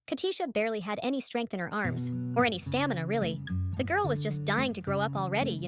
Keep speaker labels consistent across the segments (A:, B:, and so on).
A: Katisha barely had any strength in her arms, or any stamina really. The girl was just dying to grow up already,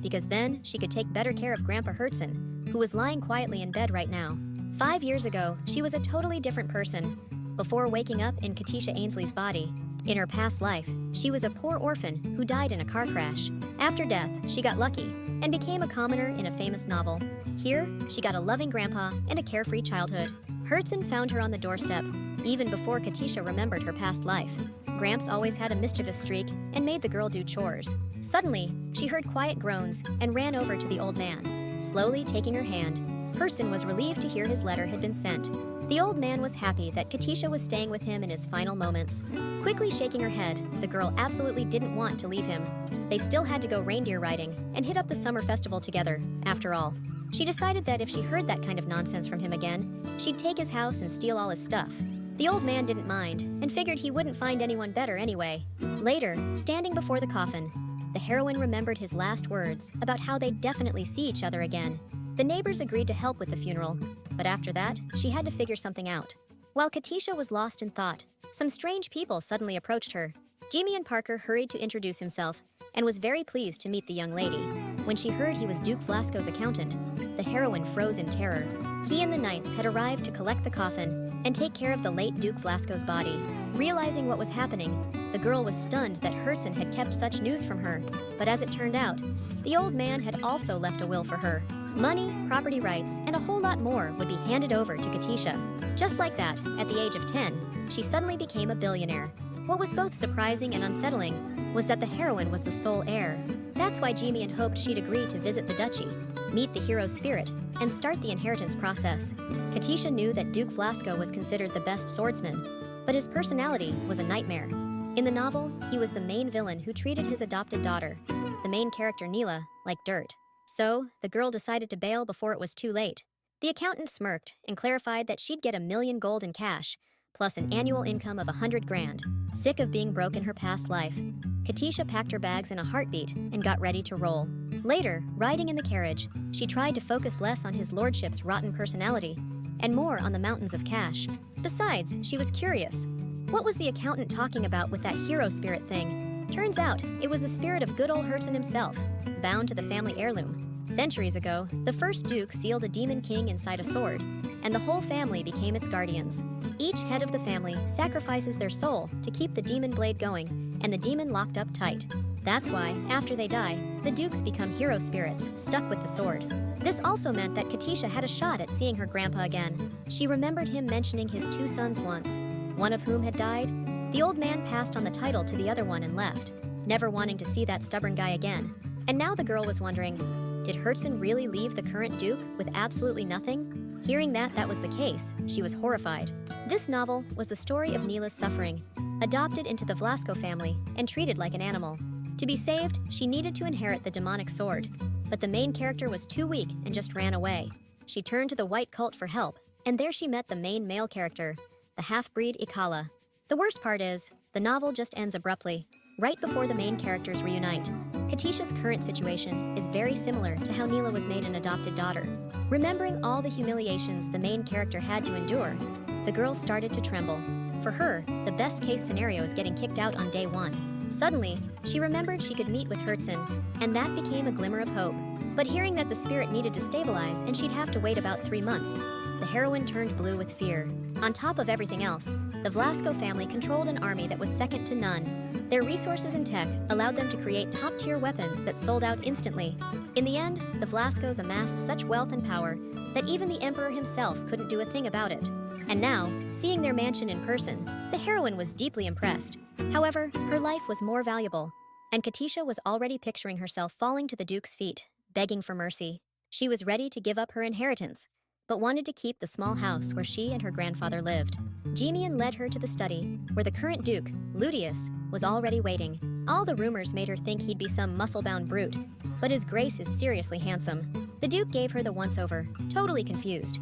A: because then she could take better care of Grandpa Herzen, who was lying quietly in bed right now. 5 years ago, she was a totally different person. Before waking up in Katisha Ainsley's body, in her past life, she was a poor orphan who died in a car crash. After death, she got lucky and became a commoner in a famous novel. Here, she got a loving grandpa and a carefree childhood. Herzen found her on the doorstep, even before Katisha remembered her past life. Gramps always had a mischievous streak and made the girl do chores. Suddenly, she heard quiet groans and ran over to the old man. Slowly taking her hand, Herzen was relieved to hear his letter had been sent. The old man was happy that Katisha was staying with him in his final moments. Quickly shaking her head, the girl absolutely didn't want to leave him. They still had to go reindeer riding and hit up the summer festival together, after all. She decided that if she heard that kind of nonsense from him again, she'd take his house and steal all his stuff. The old man didn't mind and figured he wouldn't find anyone better anyway. Later, standing before the coffin, the heroine remembered his last words about how they'd definitely see each other again. The neighbors agreed to help with the funeral, but after that, she had to figure something out. While Katisha was lost in thought, some strange people suddenly approached her. Jimian Parker hurried to introduce himself and was very pleased to meet the young lady. When she heard he was Duke Flasco's accountant, the heroine froze in terror. He and the knights had arrived to collect the coffin and take care of the late Duke Flasco's body. Realizing what was happening, the girl was stunned that Herzen had kept such news from her. But as it turned out, the old man had also left a will for her. Money, property rights, and a whole lot more would be handed over to Katisha. Just like that, at the age of 10, she suddenly became a billionaire. What was both surprising and unsettling was that the heroine was the sole heir. That's why Jimian hoped she'd agree to visit the duchy, meet the hero's spirit, and start the inheritance process. Katisha knew that Duke Flasco was considered the best swordsman, but his personality was a nightmare. In the novel, he was the main villain who treated his adopted daughter, the main character Nila, like dirt. So, the girl decided to bail before it was too late. The accountant smirked and clarified that she'd get 1,000,000 gold in cash, plus an annual income of 100 grand. Sick of being broke in her past life, Katisha packed her bags in a heartbeat and got ready to roll. Later, riding in the carriage, she tried to focus less on his lordship's rotten personality and more on the mountains of cash. Besides, she was curious. What was the accountant talking about with that hero spirit thing? Turns out, it was the spirit of good old Herzen himself, bound to the family heirloom. Centuries ago, the first duke sealed a demon king inside a sword, and the whole family became its guardians. Each head of the family sacrifices their soul to keep the demon blade going, and the demon locked up tight. That's why, after they die, the dukes become hero spirits, stuck with the sword. This also meant that Katisha had a shot at seeing her grandpa again. She remembered him mentioning his 2 sons once, one of whom had died. The old man passed on the title to the other one and left, never wanting to see that stubborn guy again. And now the girl was wondering, did Herzen really leave the current duke with absolutely nothing? Hearing that was the case, she was horrified. This novel was the story of Nila's suffering, adopted into the Flasco family and treated like an animal. To be saved, she needed to inherit the demonic sword, but the main character was too weak and just ran away. She turned to the white cult for help, and there she met the main male character, the half-breed Ikala. The worst part is, the novel just ends abruptly, right before the main characters reunite. Katisha's current situation is very similar to how Nila was made an adopted daughter. Remembering all the humiliations the main character had to endure, the girl started to tremble. For her, the best-case scenario is getting kicked out on day 1. Suddenly, she remembered she could meet with Herzen, and that became a glimmer of hope. But hearing that the spirit needed to stabilize and she'd have to wait about 3 months, the heroine turned blue with fear. On top of everything else, the Flasco family controlled an army that was second to none. Their resources and tech allowed them to create top-tier weapons that sold out instantly. In the end, the Flascos amassed such wealth and power that even the emperor himself couldn't do a thing about it. And now, seeing their mansion in person, the heroine was deeply impressed. However, her life was more valuable, and Katisha was already picturing herself falling to the duke's feet, begging for mercy. She was ready to give up her inheritance, but wanted to keep the small house where she and her grandfather lived. Jimian led her to the study, where the current duke, Ludius, was already waiting. All the rumors made her think he'd be some muscle-bound brute, but his grace is seriously handsome. The duke gave her the once-over, totally confused.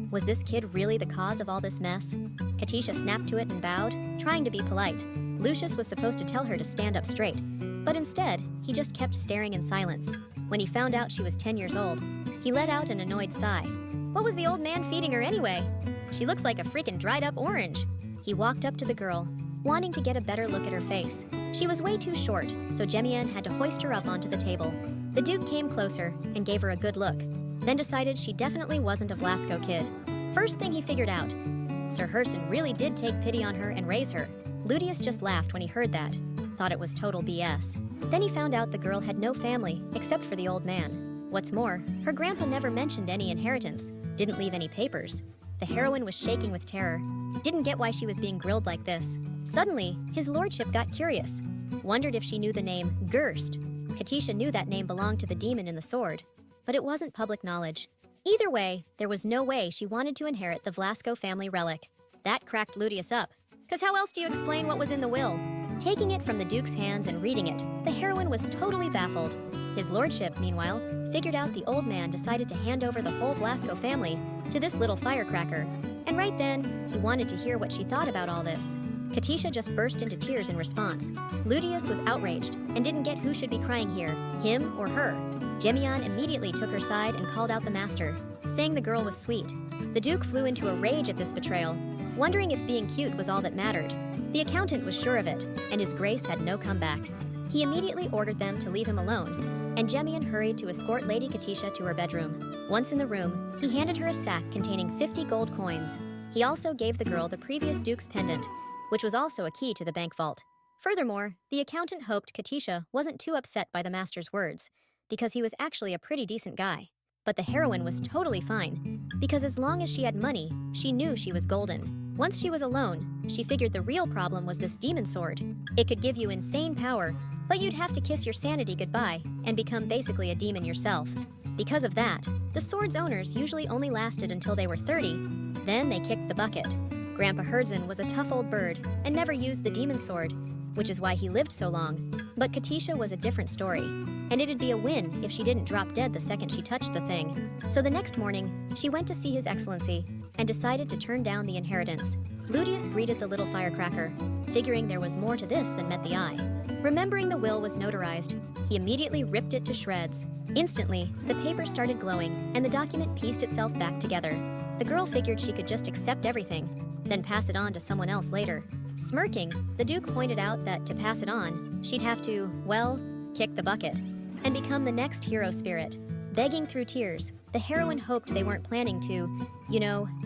A: Was this kid really the cause of all this mess? Katisha snapped to it and bowed, trying to be polite. Lucius was supposed to tell her to stand up straight, but instead, he just kept staring in silence. When he found out she was 10 years old, he let out an annoyed sigh. What was the old man feeding her anyway? She looks like a freaking dried-up orange. He He walked up to the girl, wanting to get a better look at her face. She was way too short, so Jemian had to hoist her up onto the table. The Duke came closer and gave her a good look, then decided she definitely wasn't a Flasco kid. First thing he figured out, Sir Herzen really did take pity on her and raise her. Ludius just laughed when he heard that, thought it was total BS. Then he found out the girl had no family except for the old man. What's more, her grandpa never mentioned any inheritance, didn't leave any papers. The heroine was shaking with terror, didn't get why she was being grilled like this. Suddenly, his lordship got curious, wondered if she knew the name Gerst. Katisha knew that name belonged to the demon in the sword, but it wasn't public knowledge. Either way, there was no way she wanted to inherit the Flasco family relic. That cracked Ludius up, because how else do you explain what was in the will? Taking it from the Duke's hands and reading it, the heroine was totally baffled. His lordship, meanwhile, figured out the old man decided to hand over the whole Flasco family to this little firecracker. And right then, he wanted to hear what she thought about all this. Katisha just burst into tears in response. Ludius was outraged and didn't get who should be crying here, him or her. Jemian immediately took her side and called out the master, saying the girl was sweet. The Duke flew into a rage at this betrayal, wondering if being cute was all that mattered. The accountant was sure of it, and his grace had no comeback. He immediately ordered them to leave him alone, and Jemian hurried to escort Lady Katisha to her bedroom. Once in the room, he handed her a sack containing 50 gold coins. He also gave the girl the previous Duke's pendant, which was also a key to the bank vault. Furthermore, the accountant hoped Katisha wasn't too upset by the master's words, because he was actually a pretty decent guy. But the heroine was totally fine, because as long as she had money, she knew she was golden. Once she was alone, she figured the real problem was this demon sword. It could give you insane power, but you'd have to kiss your sanity goodbye and become basically a demon yourself. Because of that, the sword's owners usually only lasted until they were 30, then they kicked the bucket. Grandpa Herzen was a tough old bird and never used the demon sword, which is why he lived so long. But Katisha was a different story, and it'd be a win if she didn't drop dead the second she touched the thing. So the next morning, she went to see His Excellency and decided to turn down the inheritance. Ludius greeted the little firecracker, figuring there was more to this than met the eye. Remembering the will was notarized, he immediately ripped it to shreds. Instantly, the paper started glowing, and the document pieced itself back together. The girl figured she could just accept everything, then pass it on to someone else later. Smirking, the Duke pointed out that to pass it on, she'd have to, well, kick the bucket, and become the next hero spirit. Begging through tears, the heroine hoped they weren't planning to,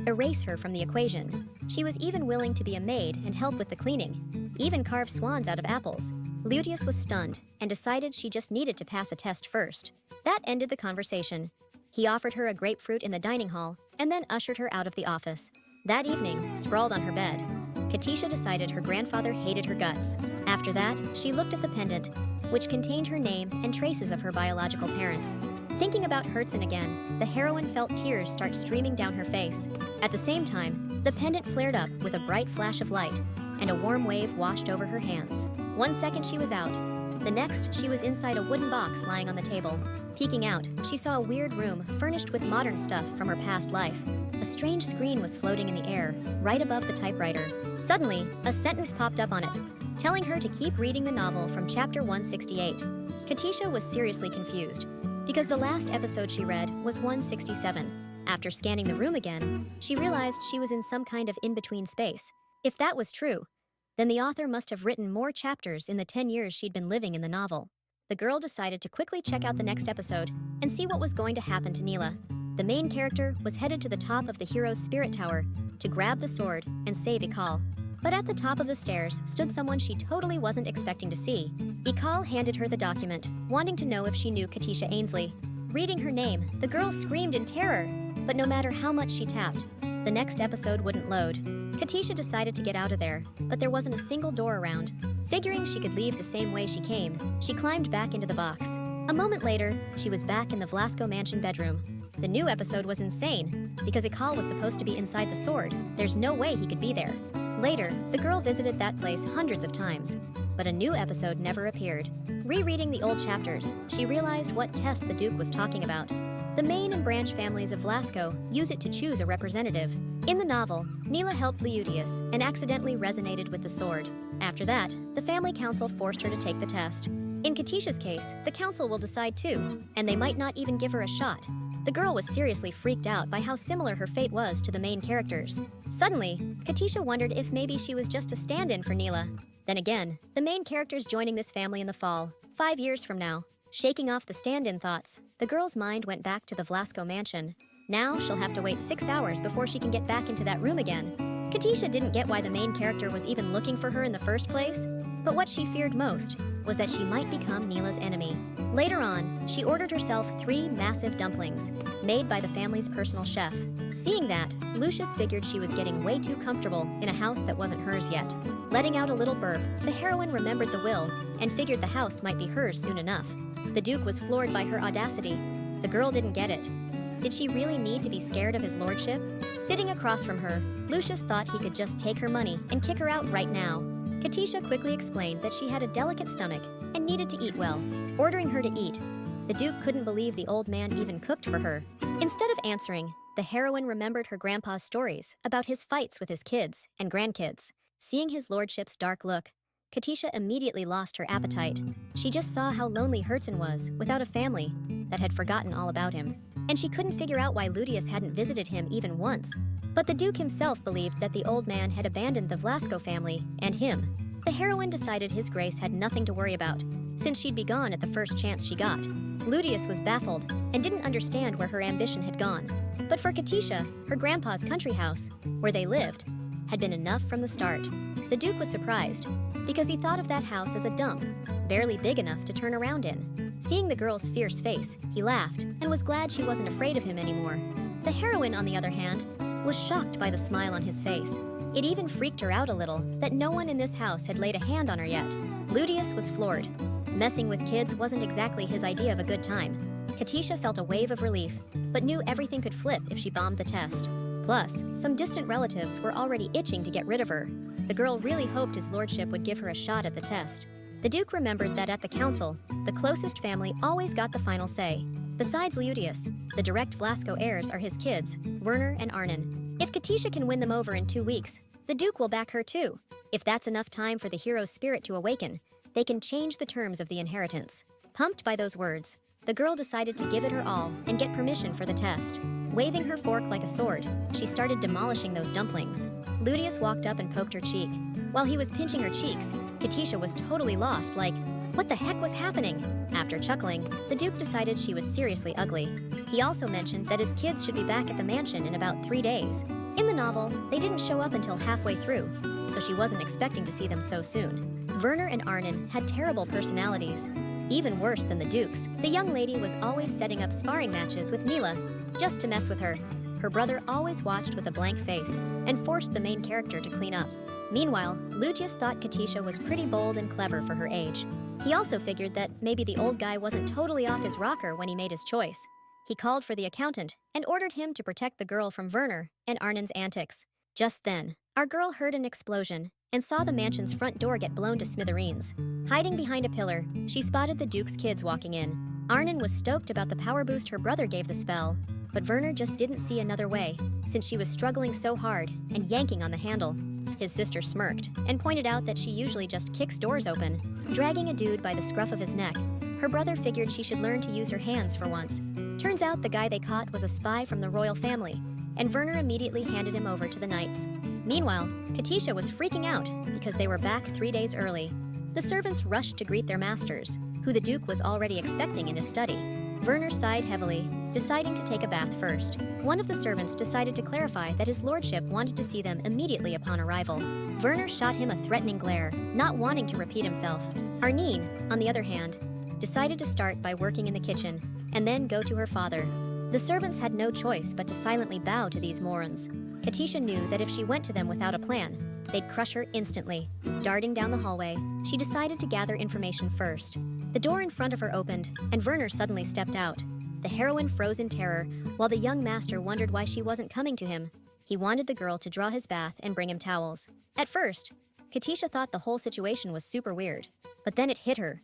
A: erase her from the equation. She was even willing to be a maid and help with the cleaning, even carve swans out of apples. Ludius was stunned and decided she just needed to pass a test first. That ended the conversation. He offered her a grapefruit in the dining hall and then ushered her out of the office. That evening, sprawled on her bed, Katisha decided her grandfather hated her guts. After that, she looked at the pendant, which contained her name and traces of her biological parents. Thinking about Herzen again, the heroine felt tears start streaming down her face. At the same time, the pendant flared up with a bright flash of light, and a warm wave washed over her hands. 1 second she was out. The next, she was inside a wooden box lying on the table. Peeking out, she saw a weird room furnished with modern stuff from her past life. A strange screen was floating in the air, right above the typewriter. Suddenly, a sentence popped up on it, telling her to keep reading the novel from chapter 168. Katisha was seriously confused, because the last episode she read was 167. After scanning the room again, she realized she was in some kind of in-between space. If that was true, then the author must have written more chapters in the 10 years she'd been living in the novel. The girl decided to quickly check out the next episode and see what was going to happen to Nila. The main character was headed to the top of the hero's spirit tower to grab the sword and save Ikal. But at the top of the stairs stood someone she totally wasn't expecting to see. Ikal handed her the document, wanting to know if she knew Katisha Ainsley. Reading her name, the girl screamed in terror, but no matter how much she tapped, the next episode wouldn't load. Katisha decided to get out of there, but there wasn't a single door around. Figuring she could leave the same way she came, she climbed back into the box. A moment later, she was back in the Flasco mansion bedroom. The new episode was insane, because Ikal was supposed to be inside the sword. There's no way he could be there. Later, the girl visited that place hundreds of times, but a new episode never appeared. Rereading the old chapters, she realized what test the Duke was talking about. The main and branch families of Flasco use it to choose a representative. In the novel, Nila helped Ludius and accidentally resonated with the sword. After that, the family council forced her to take the test. In Katisha's case, the council will decide too, and they might not even give her a shot. The girl was seriously freaked out by how similar her fate was to the main characters. Suddenly, Katisha wondered if maybe she was just a stand-in for Nila. Then again, the main character's joining this family in the fall, 5 years from now. Shaking off the stand-in thoughts, the girl's mind went back to the Flasco mansion. Now she'll have to wait 6 hours before she can get back into that room again. Katisha didn't get why the main character was even looking for her in the first place, but what she feared most was that she might become Nila's enemy. Later on, she ordered herself 3 massive dumplings, made by the family's personal chef. Seeing that, Lucius figured she was getting way too comfortable in a house that wasn't hers yet. Letting out a little burp, the heroine remembered the will and figured the house might be hers soon enough. The Duke was floored by her audacity. The girl didn't get it. Did she really need to be scared of his lordship? Sitting across from her, Lucius thought he could just take her money and kick her out right now. Katisha quickly explained that she had a delicate stomach and needed to eat well, ordering her to eat. The Duke couldn't believe the old man even cooked for her. Instead of answering, the heroine remembered her grandpa's stories about his fights with his kids and grandkids. Seeing his lordship's dark look, Katisha immediately lost her appetite. She just saw how lonely Herzen was without a family that had forgotten all about him. And she couldn't figure out why Lucius hadn't visited him even once. But the Duke himself believed that the old man had abandoned the Flasco family and him. The heroine decided his grace had nothing to worry about, since she'd be gone at the first chance she got. Lucius was baffled and didn't understand where her ambition had gone. But for Katisha, her grandpa's country house, where they lived, had been enough from the start. The Duke was surprised, because he thought of that house as a dump, barely big enough to turn around in. Seeing the girl's fierce face, he laughed and was glad she wasn't afraid of him anymore. The heroine, on the other hand, was shocked by the smile on his face. It even freaked her out a little that no one in this house had laid a hand on her yet. Lucius was floored. Messing with kids wasn't exactly his idea of a good time. Katisha felt a wave of relief, but knew everything could flip if she bombed the test. Plus, some distant relatives were already itching to get rid of her. The girl really hoped his lordship would give her a shot at the test. The Duke remembered that at the council, the closest family always got the final say. Besides Lucius, the direct Flasco heirs are his kids, Werner and Arnon. If Katisha can win them over in 2 weeks, the Duke will back her too. If that's enough time for the hero's spirit to awaken, they can change the terms of the inheritance. Pumped by those words, the girl decided to give it her all and get permission for the test. Waving her fork like a sword, she started demolishing those dumplings. Lucius walked up and poked her cheek. While he was pinching her cheeks, Katisha was totally lost, like, what the heck was happening? After chuckling, the Duke decided she was seriously ugly. He also mentioned that his kids should be back at the mansion in about 3 days. In the novel, they didn't show up until halfway through, so she wasn't expecting to see them so soon. Werner and Arnon had terrible personalities. Even worse than the Duke's, the young lady was always setting up sparring matches with Nila, just to mess with her. Her brother always watched with a blank face and forced the main character to clean up. Meanwhile, Lucius thought Katisha was pretty bold and clever for her age. He also figured that maybe the old guy wasn't totally off his rocker when he made his choice. He called for the accountant and ordered him to protect the girl from Werner and Arnon's antics. Just then, our girl heard an explosion and saw the mansion's front door get blown to smithereens. Hiding behind a pillar, she spotted the Duke's kids walking in. Arnon was stoked about the power boost her brother gave the spell, but Werner just didn't see another way, since she was struggling so hard and yanking on the handle. His sister smirked and pointed out that she usually just kicks doors open, dragging a dude by the scruff of his neck. Her brother figured she should learn to use her hands for once. Turns out the guy they caught was a spy from the royal family, and Werner immediately handed him over to the knights. Meanwhile, Katisha was freaking out because they were back 3 days early. The servants rushed to greet their masters, who the Duke was already expecting in his study. Werner sighed heavily, deciding to take a bath first. One of the servants decided to clarify that his lordship wanted to see them immediately upon arrival. Werner shot him a threatening glare, not wanting to repeat himself. Arnine, on the other hand, decided to start by working in the kitchen, and then go to her father. The servants had no choice but to silently bow to these morons. Katisha knew that if she went to them without a plan, they'd crush her instantly. Darting down the hallway, she decided to gather information first. The door in front of her opened, and Werner suddenly stepped out. The heroine froze in terror, while the young master wondered why she wasn't coming to him. He wanted the girl to draw his bath and bring him towels. At first, Katisha thought the whole situation was super weird, but then it hit her.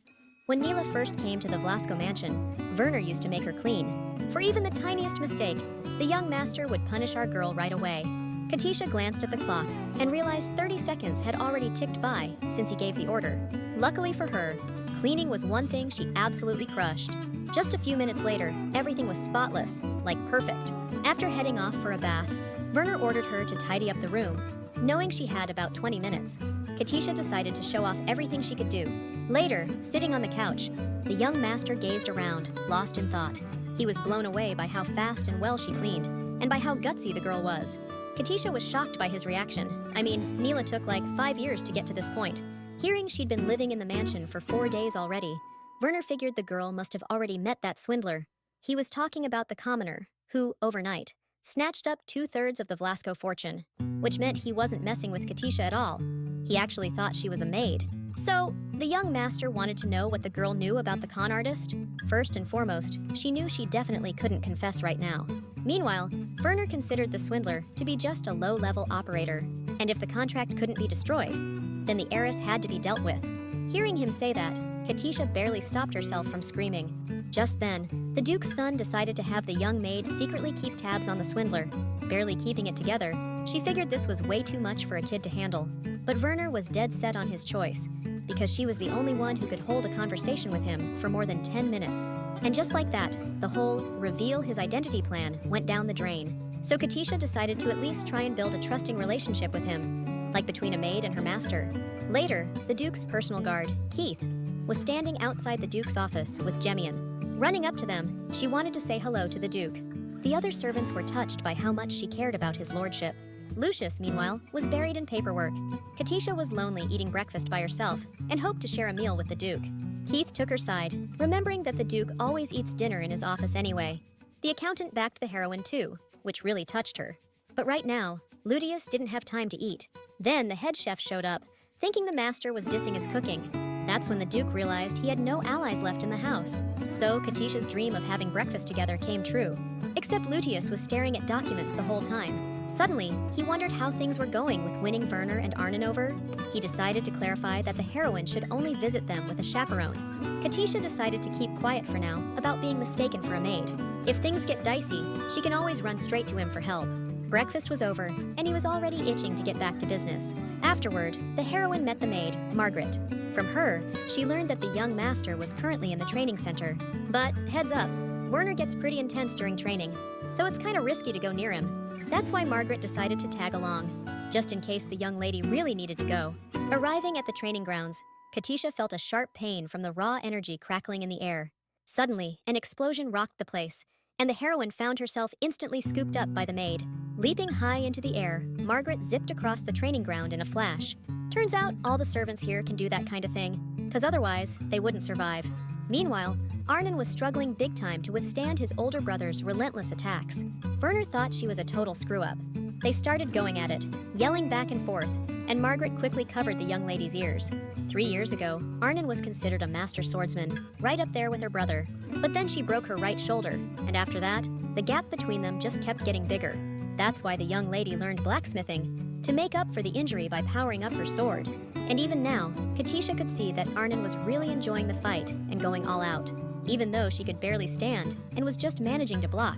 A: When Nila first came to the Flasco mansion, Werner used to make her clean. For even the tiniest mistake, the young master would punish our girl right away. Katisha glanced at the clock and realized 30 seconds had already ticked by since he gave the order. Luckily for her, Cleaning was one thing she absolutely crushed. Just a few minutes later, everything was spotless, like perfect. After heading off for a bath, Werner ordered her to tidy up the room. Knowing she had about 20 minutes, Katisha decided to show off everything she could do. Later, sitting on the couch, the young master gazed around, lost in thought. He was blown away by how fast and well she cleaned, and by how gutsy the girl was. Katisha was shocked by his reaction. I mean, Nila took like 5 years to get to this point. Hearing she'd been living in the mansion for 4 days already, Werner figured the girl must have already met that swindler. He was talking about the commoner, who, overnight, snatched up 2/3 of the Flasco fortune, which meant he wasn't messing with Katisha at all. He actually thought she was a maid. So, the young master wanted to know what the girl knew about the con artist. First and foremost, she knew she definitely couldn't confess right now. Meanwhile, Werner considered the swindler to be just a low-level operator, and if the contract couldn't be destroyed, then the heiress had to be dealt with. Hearing him say that, Katisha barely stopped herself from screaming. Just then, the Duke's son decided to have the young maid secretly keep tabs on the swindler. Barely keeping it together, she figured this was way too much for a kid to handle. But Werner was dead set on his choice, because she was the only one who could hold a conversation with him for more than 10 minutes. And just like that, the whole reveal his identity plan went down the drain. So Katisha decided to at least try and build a trusting relationship with him, like between a maid and her master. Later, the Duke's personal guard, Keith, was standing outside the Duke's office with Jemian. Running up to them, she wanted to say hello to the Duke. The other servants were touched by how much she cared about his lordship. Lucius, meanwhile, was buried in paperwork. Katisha was lonely eating breakfast by herself and hoped to share a meal with the Duke. Keith took her side, remembering that the Duke always eats dinner in his office anyway. The accountant backed the heroine too, which really touched her. But right now, Ludius didn't have time to eat. Then the head chef showed up, thinking the master was dissing his cooking. That's when the Duke realized he had no allies left in the house. So Katisha's dream of having breakfast together came true. Except Ludius was staring at documents the whole time. Suddenly, he wondered how things were going with winning Werner and Arnon over. He decided to clarify that the heroine should only visit them with a chaperone. Katisha decided to keep quiet for now about being mistaken for a maid. If things get dicey, she can always run straight to him for help. Breakfast was over, and he was already itching to get back to business. Afterward, the heroine met the maid, Margaret. From her, she learned that the young master was currently in the training center. But, heads up, Werner gets pretty intense during training, so it's kinda risky to go near him. That's why Margaret decided to tag along, just in case the young lady really needed to go. Arriving at the training grounds, Katisha felt a sharp pain from the raw energy crackling in the air. Suddenly, an explosion rocked the place, and the heroine found herself instantly scooped up by the maid. Leaping high into the air, Margaret zipped across the training ground in a flash. Turns out all the servants here can do that kind of thing, because otherwise, they wouldn't survive. Meanwhile, Arnon was struggling big time to withstand his older brother's relentless attacks. Werner thought she was a total screw-up. They started going at it, yelling back and forth, and Margaret quickly covered the young lady's ears. 3 years ago, Arnon was considered a master swordsman, right up there with her brother. But then she broke her right shoulder, and after that, the gap between them just kept getting bigger. That's why the young lady learned blacksmithing, to make up for the injury by powering up her sword. And even now, Katisha could see that Arnon was really enjoying the fight and going all out, even though she could barely stand and was just managing to block.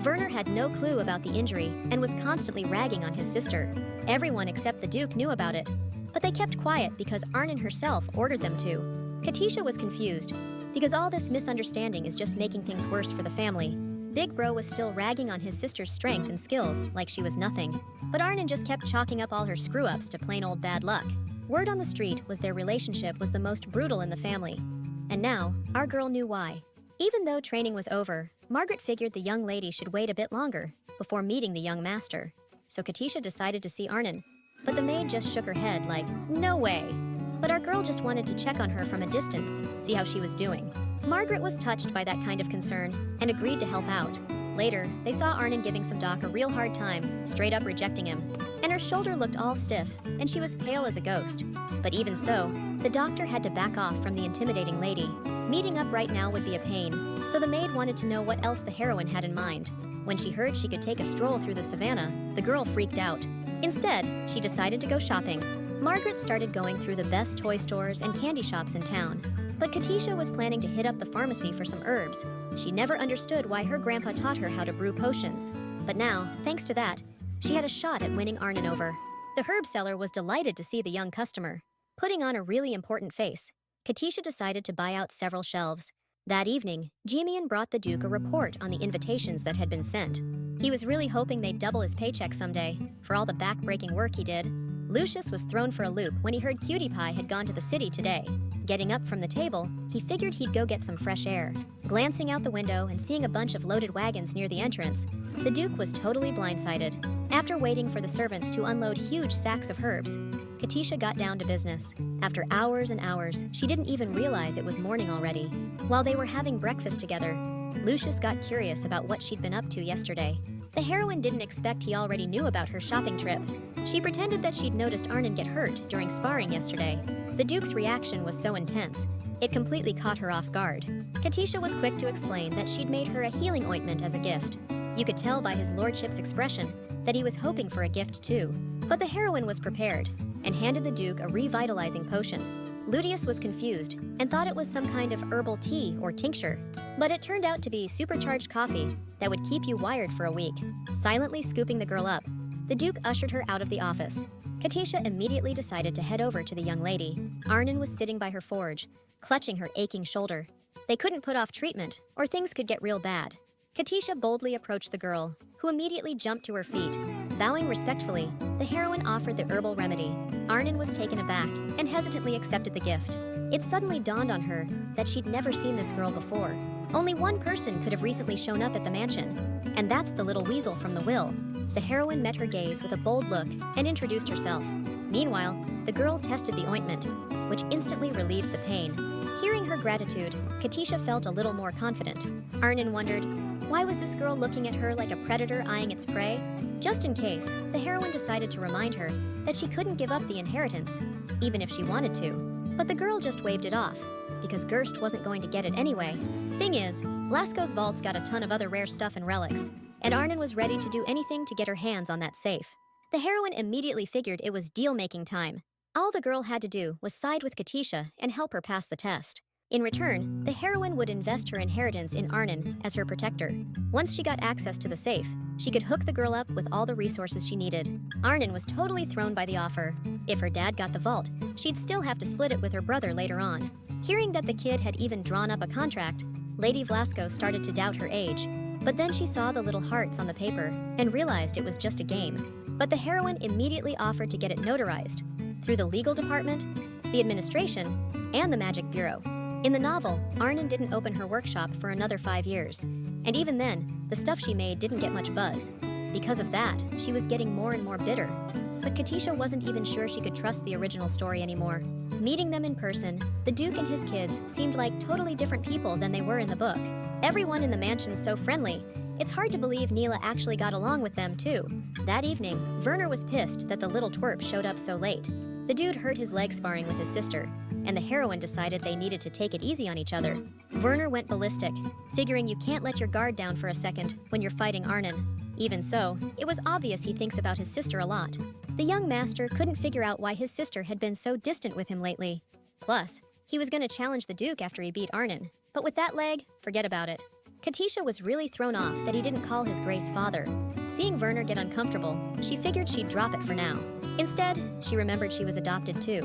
A: Werner had no clue about the injury and was constantly ragging on his sister. Everyone except the Duke knew about it, but they kept quiet because Arnon herself ordered them to. Katisha was confused, because all this misunderstanding is just making things worse for the family. Big Bro was still ragging on his sister's strength and skills like she was nothing, but Arnon just kept chalking up all her screw-ups to plain old bad luck. Word on the street was their relationship was the most brutal in the family. And now, our girl knew why. Even though training was over, Margaret figured the young lady should wait a bit longer before meeting the young master. So Katisha decided to see Arnon, but the maid just shook her head like, no way. But our girl just wanted to check on her from a distance, see how she was doing. Margaret was touched by that kind of concern and agreed to help out. Later, they saw Arnon giving some doc a real hard time, straight up rejecting him. And her shoulder looked all stiff, and she was pale as a ghost. But even so, the doctor had to back off from the intimidating lady. Meeting up right now would be a pain, so the maid wanted to know what else the heroine had in mind. When she heard she could take a stroll through the savannah, the girl freaked out. Instead, she decided to go shopping. Margaret started going through the best toy stores and candy shops in town. But Katisha was planning to hit up the pharmacy for some herbs. She never understood why her grandpa taught her how to brew potions. But now, thanks to that, she had a shot at winning Arnon over. The herb seller was delighted to see the young customer. Putting on a really important face, Katisha decided to buy out several shelves. That evening, Jimian brought the Duke a report on the invitations that had been sent. He was really hoping they'd double his paycheck someday, for all the back-breaking work he did. Lucius was thrown for a loop when he heard Cutie Pie had gone to the city today. Getting up from the table, he figured he'd go get some fresh air. Glancing out the window and seeing a bunch of loaded wagons near the entrance, the Duke was totally blindsided. After waiting for the servants to unload huge sacks of herbs, Katisha got down to business. After hours and hours, she didn't even realize it was morning already. While they were having breakfast together, Lucius got curious about what she'd been up to yesterday. The heroine didn't expect he already knew about her shopping trip. She pretended that she'd noticed Arnon get hurt during sparring yesterday. The Duke's reaction was so intense, it completely caught her off guard. Katisha was quick to explain that she'd made her a healing ointment as a gift. You could tell by his lordship's expression that he was hoping for a gift too. But the heroine was prepared and handed the Duke a revitalizing potion. Lucius was confused and thought it was some kind of herbal tea or tincture, but it turned out to be supercharged coffee that would keep you wired for a week. Silently scooping the girl up, the Duke ushered her out of the office. Katisha immediately decided to head over to the young lady. Arnon was sitting by her forge, clutching her aching shoulder. They couldn't put off treatment, or things could get real bad. Katisha boldly approached the girl, who immediately jumped to her feet. Bowing respectfully, the heroine offered the herbal remedy. Arnon was taken aback and hesitantly accepted the gift. It suddenly dawned on her that she'd never seen this girl before. Only one person could have recently shown up at the mansion, and that's the little weasel from the will. The heroine met her gaze with a bold look and introduced herself. Meanwhile, the girl tested the ointment, which instantly relieved the pain. Hearing her gratitude, Katisha felt a little more confident. Arnon wondered, why was this girl looking at her like a predator eyeing its prey? Just in case, the heroine decided to remind her that she couldn't give up the inheritance, even if she wanted to. But the girl just waved it off, because Gerst wasn't going to get it anyway. Thing is, Flasco's vault's got a ton of other rare stuff and relics, and Arnon was ready to do anything to get her hands on that safe. The heroine immediately figured it was deal-making time. All the girl had to do was side with Katisha and help her pass the test. In return, the heroine would invest her inheritance in Arnon as her protector. Once she got access to the safe, she could hook the girl up with all the resources she needed. Arnon was totally thrown by the offer. If her dad got the vault, she'd still have to split it with her brother later on. Hearing that the kid had even drawn up a contract, Lady Flasco started to doubt her age. But then she saw the little hearts on the paper and realized it was just a game. But the heroine immediately offered to get it notarized through the legal department, the administration, and the magic bureau. In the novel, Arnon didn't open her workshop for another 5 years, and even then, the stuff she made didn't get much buzz. Because of that, she was getting more and more bitter. But Katisha wasn't even sure she could trust the original story anymore. Meeting them in person, the Duke and his kids seemed like totally different people than they were in the book. Everyone in the mansion's so friendly, it's hard to believe Nila actually got along with them too. That evening, Werner was pissed that the little twerp showed up so late. The dude hurt his leg sparring with his sister, and the heroine decided they needed to take it easy on each other. Werner went ballistic, figuring you can't let your guard down for a second when you're fighting Arnon. Even so, it was obvious he thinks about his sister a lot. The young master couldn't figure out why his sister had been so distant with him lately. Plus, he was going to challenge the Duke after he beat Arnon, but with that leg, forget about it. Katisha was really thrown off that he didn't call his Grace father. Seeing Werner get uncomfortable, she figured she'd drop it for now. Instead, she remembered she was adopted too.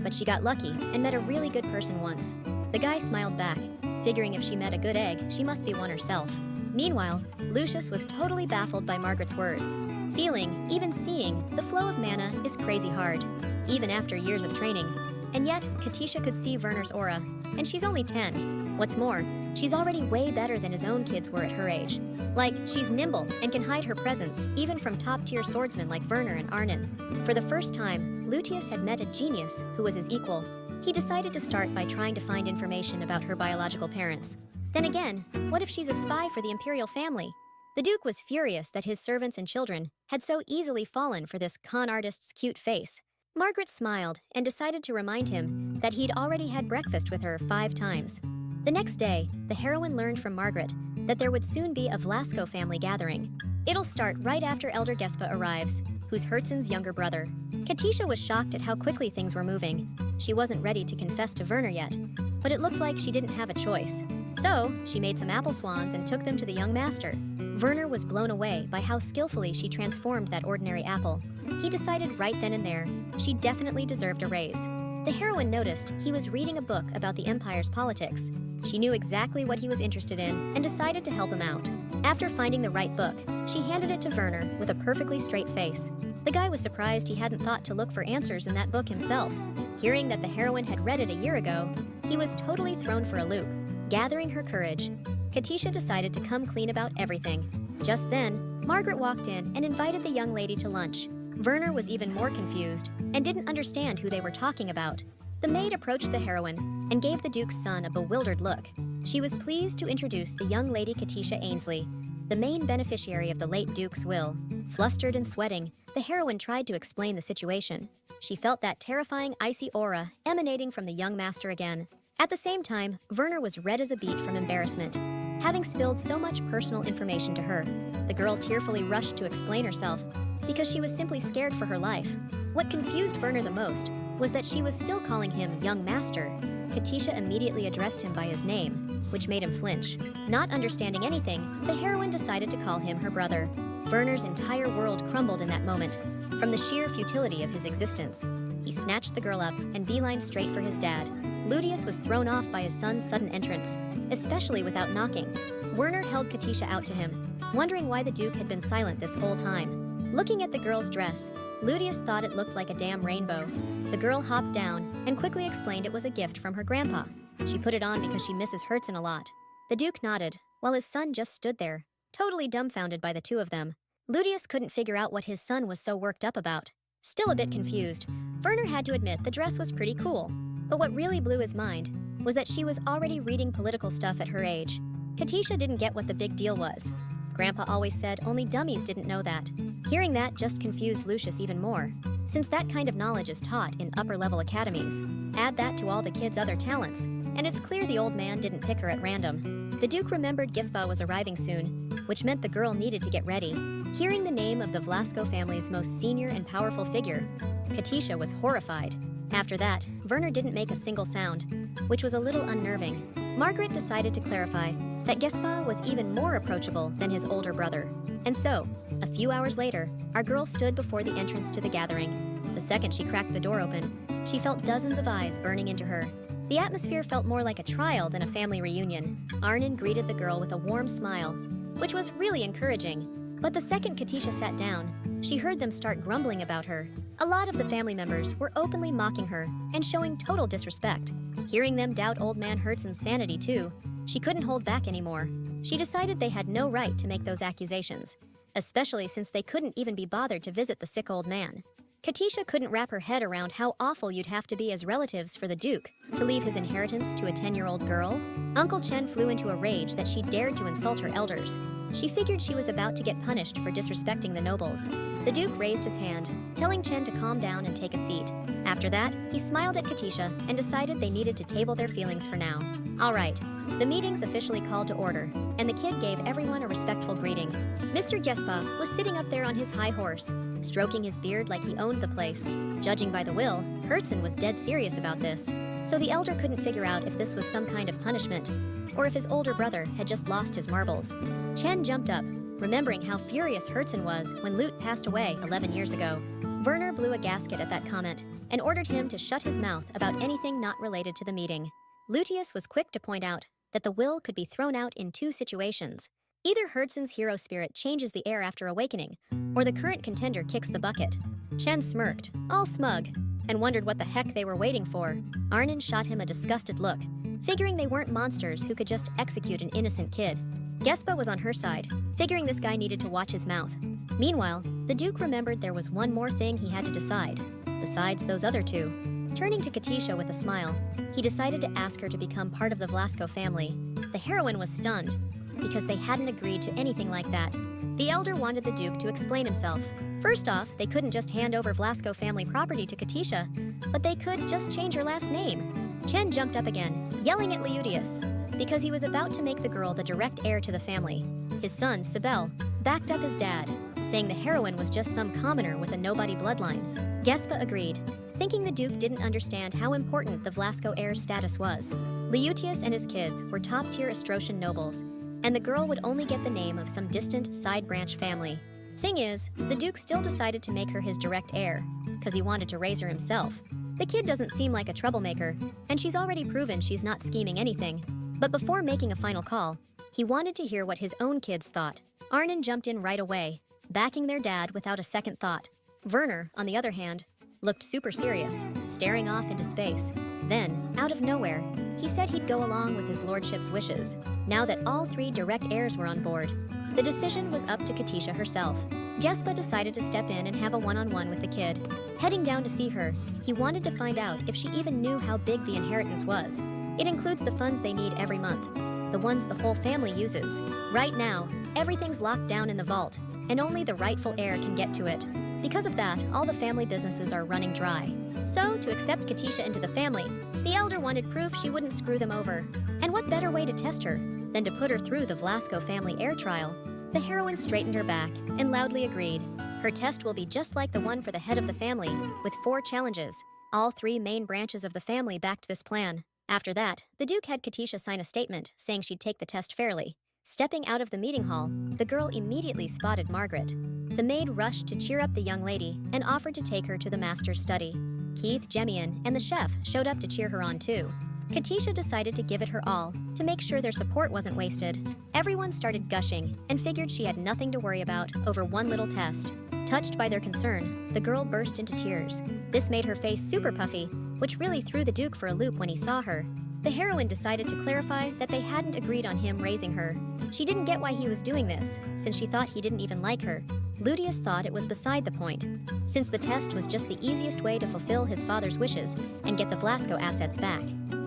A: But she got lucky and met a really good person once. The guy smiled back, figuring if she met a good egg, she must be one herself. Meanwhile, Lucius was totally baffled by Margaret's words. Feeling, even seeing, the flow of mana is crazy hard, even after years of training. And yet, Katisha could see Werner's aura, and she's only 10. What's more, she's already way better than his own kids were at her age. Like, she's nimble and can hide her presence even from top-tier swordsmen like Werner and Arnon. For the first time, Lucius had met a genius who was his equal. He decided to start by trying to find information about her biological parents. Then again, what if she's a spy for the imperial family? The Duke was furious that his servants and children had so easily fallen for this con artist's cute face. Margaret smiled and decided to remind him that he'd already had breakfast with her 5 times. The next day, the heroine learned from Margaret that there would soon be a Flasco family gathering. It'll start right after Elder Gespa arrives, who's Herzen's younger brother. Katisha was shocked at how quickly things were moving. She wasn't ready to confess to Werner yet, but it looked like she didn't have a choice. So, she made some apple swans and took them to the young master. Werner was blown away by how skillfully she transformed that ordinary apple. He decided right then and there she definitely deserved a raise. the heroine noticed he was reading a book about the Empire's politics. She knew exactly what he was interested in and decided to help him out. After finding the right book, she handed it to Werner with a perfectly straight face. The guy was surprised he hadn't thought to look for answers in that book himself. Hearing that the heroine had read it a year ago, he was totally thrown for a loop. Gathering her courage, Katisha decided to come clean about everything. Just then, Margaret walked in and invited the young lady to lunch. Werner was even more confused and didn't understand who they were talking about. The maid approached the heroine and gave the Duke's son a bewildered look. She was pleased to introduce the young lady Katisha Ainsley, the main beneficiary of the late Duke's will. Flustered and sweating, the heroine tried to explain the situation. She felt that terrifying icy aura emanating from the young master again. At the same time, Werner was red as a beet from embarrassment, having spilled so much personal information to her. The girl tearfully rushed to explain herself because she was simply scared for her life. What confused Werner the most was that she was still calling him young master. Katisha immediately addressed him by his name, which made him flinch. Not understanding anything, the heroine decided to call him her brother. Werner's entire world crumbled in that moment, from the sheer futility of his existence. He snatched the girl up and beelined straight for his dad. Ludius was thrown off by his son's sudden entrance, especially without knocking. Werner held Katisha out to him, wondering why the Duke had been silent this whole time. Looking at the girl's dress, Ludius thought it looked like a damn rainbow. The girl hopped down and quickly explained it was a gift from her grandpa. She put it on because she misses Herzen a lot. The Duke nodded, while his son just stood there, totally dumbfounded by the two of them. Ludius couldn't figure out what his son was so worked up about. Still a bit confused, Werner had to admit the dress was pretty cool. But what really blew his mind was that she was already reading political stuff at her age. Katisha didn't get what the big deal was. Grandpa always said only dummies didn't know that. Hearing that just confused Lucius even more, since that kind of knowledge is taught in upper-level academies. Add that to all the kid's other talents, and it's clear the old man didn't pick her at random. The Duke remembered Gispa was arriving soon, which meant the girl needed to get ready. Hearing the name of the Flasco family's most senior and powerful figure, Katisha was horrified. After that, Werner didn't make a single sound, which was a little unnerving. Margaret decided to clarify that Gispa was even more approachable than his older brother. And so, a few hours later, our girl stood before the entrance to the gathering. The second she cracked the door open, she felt dozens of eyes burning into her. The atmosphere felt more like a trial than a family reunion. Arnon greeted the girl with a warm smile, which was really encouraging. But the second Katisha sat down, she heard them start grumbling about her. A lot of the family members were openly mocking her and showing total disrespect. Hearing them doubt old man Herzen's sanity too, she couldn't hold back anymore. She decided they had no right to make those accusations, especially since they couldn't even be bothered to visit the sick old man. Katisha couldn't wrap her head around how awful you'd have to be as relatives for the Duke to leave his inheritance to a 10-year-old girl. Uncle Chen flew into a rage that she dared to insult her elders. She figured she was about to get punished for disrespecting the nobles. The Duke raised his hand, telling Chen to calm down and take a seat. After that, he smiled at Katisha and decided they needed to table their feelings for now. All right, the meeting's officially called to order, and the kid gave everyone a respectful greeting. Mr. Jespa was sitting up there on his high horse, stroking his beard like he owned the place. Judging by the will, Herzen was dead serious about this, so the elder couldn't figure out if this was some kind of punishment, or if his older brother had just lost his marbles. Chen jumped up, remembering how furious Herzen was when Lute passed away 11 years ago. Werner blew a gasket at that comment and ordered him to shut his mouth about anything not related to the meeting. Lucius was quick to point out that the will could be thrown out in two situations. Either Herzen's hero spirit changes the heir after awakening, or the current contender kicks the bucket. Chen smirked, all smug, and wondered what the heck they were waiting for. Arnon shot him a disgusted look, figuring they weren't monsters who could just execute an innocent kid. Gespa was on her side, figuring this guy needed to watch his mouth. Meanwhile, the Duke remembered there was one more thing he had to decide, besides those other two. Turning to Katisha with a smile, he decided to ask her to become part of the Flasco family. The heroine was stunned, because they hadn't agreed to anything like that. The elder wanted the Duke to explain himself. First off, they couldn't just hand over Flasco family property to Katisha, but they could just change her last name. Chen jumped up again, yelling at Leutius, because he was about to make the girl the direct heir to the family. His son, Sibel, backed up his dad, saying the heroine was just some commoner with a nobody bloodline. Gespa agreed, thinking the Duke didn't understand how important the Flasco heir's status was. Leutius and his kids were top-tier Astrosian nobles, and the girl would only get the name of some distant side-branch family. Thing is, the Duke still decided to make her his direct heir, because he wanted to raise her himself. The kid doesn't seem like a troublemaker, and she's already proven she's not scheming anything. But before making a final call, he wanted to hear what his own kids thought. Arnon jumped in right away, backing their dad without a second thought. Werner, on the other hand, looked super serious, staring off into space. Then, out of nowhere, he said he'd go along with his lordship's wishes, now that all 3 direct heirs were on board. The decision was up to Katisha herself. Jespa decided to step in and have a one-on-one with the kid. Heading down to see her, he wanted to find out if she even knew how big the inheritance was. It includes the funds they need every month, the ones the whole family uses. Right now, everything's locked down in the vault, and only the rightful heir can get to it. Because of that, all the family businesses are running dry. So, to accept Katisha into the family, the elder wanted proof she wouldn't screw them over. And what better way to test her than to put her through the Flasco family heir trial? The heroine straightened her back and loudly agreed. Her test will be just like the one for the head of the family, with 4 challenges. All 3 main branches of the family backed this plan. After that, the Duke had Katisha sign a statement saying she'd take the test fairly. Stepping out of the meeting hall, the girl immediately spotted Margaret. The maid rushed to cheer up the young lady and offered to take her to the master's study. Keith, Jemian, and the chef showed up to cheer her on too. Katisha decided to give it her all to make sure their support wasn't wasted. Everyone started gushing and figured she had nothing to worry about over one little test. Touched by their concern, the girl burst into tears. This made her face super puffy, which really threw the Duke for a loop when he saw her. The heroine decided to clarify that they hadn't agreed on him raising her. She didn't get why he was doing this, since she thought he didn't even like her. Ludius thought it was beside the point, since the test was just the easiest way to fulfill his father's wishes and get the Flasco assets back.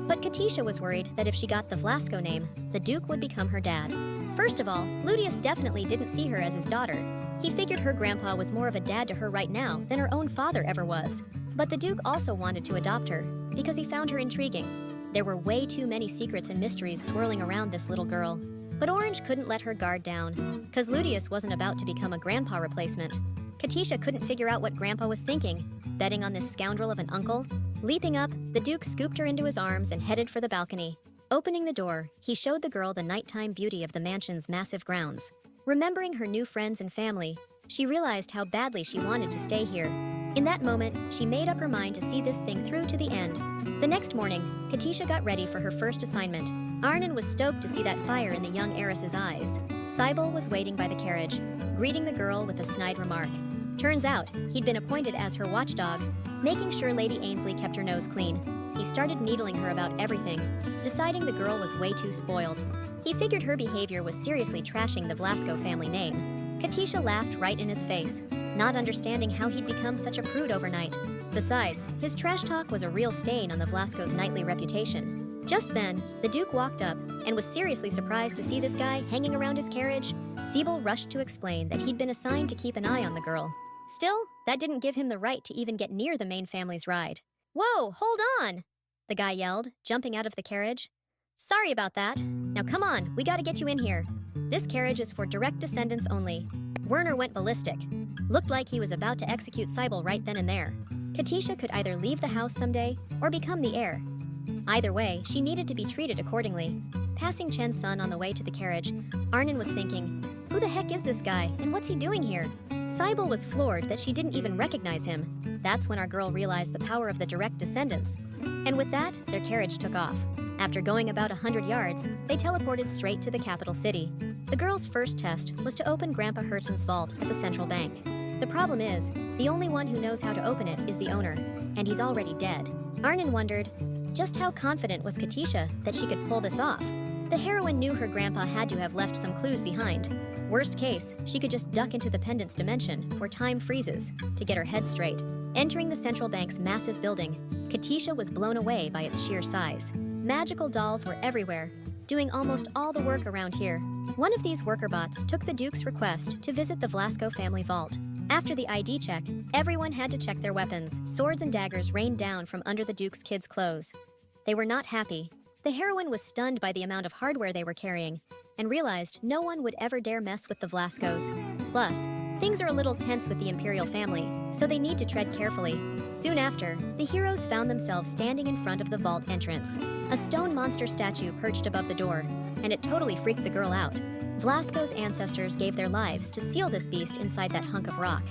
A: But Katisha was worried that if she got the Flasco name, the Duke would become her dad. First of all, Ludius definitely didn't see her as his daughter. He figured her grandpa was more of a dad to her right now than her own father ever was. But the Duke also wanted to adopt her, because he found her intriguing. There were way too many secrets and mysteries swirling around this little girl. But Orange couldn't let her guard down, because Ludius wasn't about to become a grandpa replacement. Katisha couldn't figure out what Grandpa was thinking, betting on this scoundrel of an uncle. Leaping up, the Duke scooped her into his arms and headed for the balcony. Opening the door, he showed the girl the nighttime beauty of the mansion's massive grounds. Remembering her new friends and family, she realized how badly she wanted to stay here. In that moment, she made up her mind to see this thing through to the end. The next morning, Katisha got ready for her first assignment. Arnon was stoked to see that fire in the young heiress's eyes. Sybil was waiting by the carriage, greeting the girl with a snide remark. Turns out, he'd been appointed as her watchdog, making sure Lady Ainsley kept her nose clean. He started needling her about everything, deciding the girl was way too spoiled. He figured her behavior was seriously trashing the Flasco family name. Katisha laughed right in his face, not understanding how he'd become such a prude overnight. Besides, his trash talk was a real stain on the Flasco's nightly reputation. Just then, the Duke walked up and was seriously surprised to see this guy hanging around his carriage. Sybil rushed to explain that he'd been assigned to keep an eye on the girl. Still, that didn't give him the right to even get near the main family's ride. "Whoa, hold on!" the guy yelled, jumping out of the carriage. "Sorry about that. Now come on, we gotta get you in here. This carriage is for direct descendants only." Werner went ballistic. Looked like he was about to execute Sybil right then and there. Katisha could either leave the house someday or become the heir. Either way, she needed to be treated accordingly. Passing Chen's son on the way to the carriage, Arnon was thinking, who the heck is this guy and what's he doing here? Sybil was floored that she didn't even recognize him. That's when our girl realized the power of the direct descendants. And with that, their carriage took off. After going about 100 yards, they teleported straight to the capital city. The girl's first test was to open Grandpa Herzen's vault at the central bank. The problem is, the only one who knows how to open it is the owner, and he's already dead. Arnon wondered, just how confident was Katisha that she could pull this off? The heroine knew her grandpa had to have left some clues behind. Worst case, she could just duck into the pendant's dimension, where time freezes, to get her head straight. Entering the central bank's massive building, Katisha was blown away by its sheer size. Magical dolls were everywhere, doing almost all the work around here. One of these worker bots took the Duke's request to visit the Flasco family vault. After the ID check, everyone had to check their weapons. Swords and daggers rained down from under the Duke's kids' clothes. They were not happy. The heroine was stunned by the amount of hardware they were carrying and realized no one would ever dare mess with the Flascos. Plus, Things are a little tense with the imperial family, so they need to tread carefully. Soon after, the heroes found themselves standing in front of the vault entrance. A stone monster statue perched above the door, and it totally freaked the girl out. Flasco's ancestors gave their lives to seal this beast inside that hunk of rock.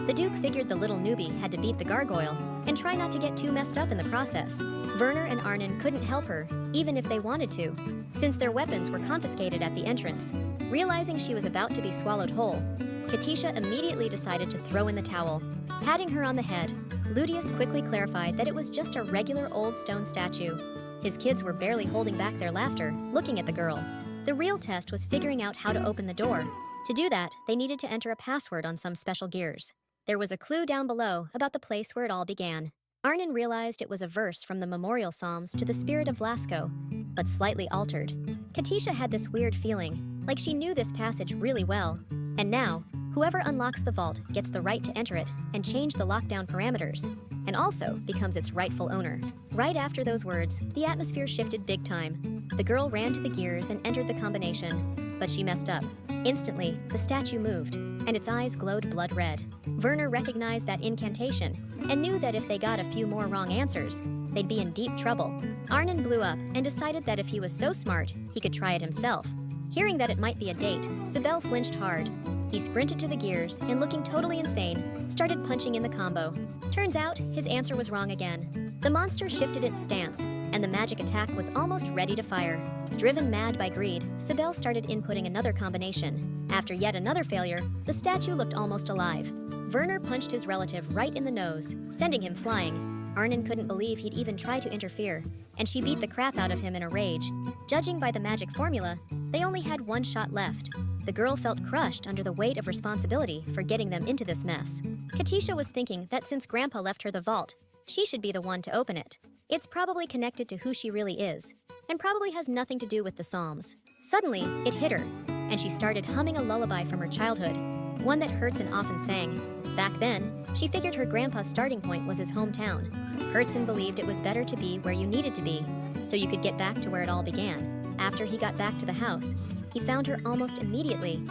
A: The Duke figured the little newbie had to beat the gargoyle and try not to get too messed up in the process. Werner and Arnon couldn't help her, even if they wanted to, since their weapons were confiscated at the entrance. Realizing she was about to be swallowed whole, Katisha immediately decided to throw in the towel. Patting her on the head, Ludius quickly clarified that it was just a regular old stone statue. His kids were barely holding back their laughter, looking at the girl. The real test was figuring out how to open the door. To do that, they needed to enter a password on some special gears. There was a clue down below about the place where it all began. Arnon realized it was a verse from the memorial psalms to the spirit of Flasco, but slightly altered. Katisha had this weird feeling, like she knew this passage really well. And now, whoever unlocks the vault gets the right to enter it and change the lockdown parameters, and also becomes its rightful owner. Right after those words, the atmosphere shifted big time. The girl ran to the gears and entered the combination, but she messed up. Instantly, the statue moved, and its eyes glowed blood red. Werner recognized that incantation and knew that if they got a few more wrong answers, they'd be in deep trouble. Arnon blew up and decided that if he was so smart, he could try it himself. Hearing that it might be a date, Sibel flinched hard. He sprinted to the gears and, looking totally insane, started punching in the combo. Turns out, his answer was wrong again. The monster shifted its stance, and the magic attack was almost ready to fire. Driven mad by greed, Sibel started inputting another combination. After yet another failure, the statue looked almost alive. Werner punched his relative right in the nose, sending him flying. Arnon couldn't believe he'd even try to interfere, and she beat the crap out of him in a rage. Judging by the magic formula, they only had one shot left. The girl felt crushed under the weight of responsibility for getting them into this mess. Katisha was thinking that since Grandpa left her the vault, she should be the one to open it. It's probably connected to who she really is, and probably has nothing to do with the Psalms. Suddenly, it hit her, and she started humming a lullaby from her childhood, one that Herzen often sang. Back then, she figured her grandpa's starting point was his hometown. Herzen believed it was better to be where you needed to be, so you could get back to where it all began. After he got back to the house, he found her almost immediately,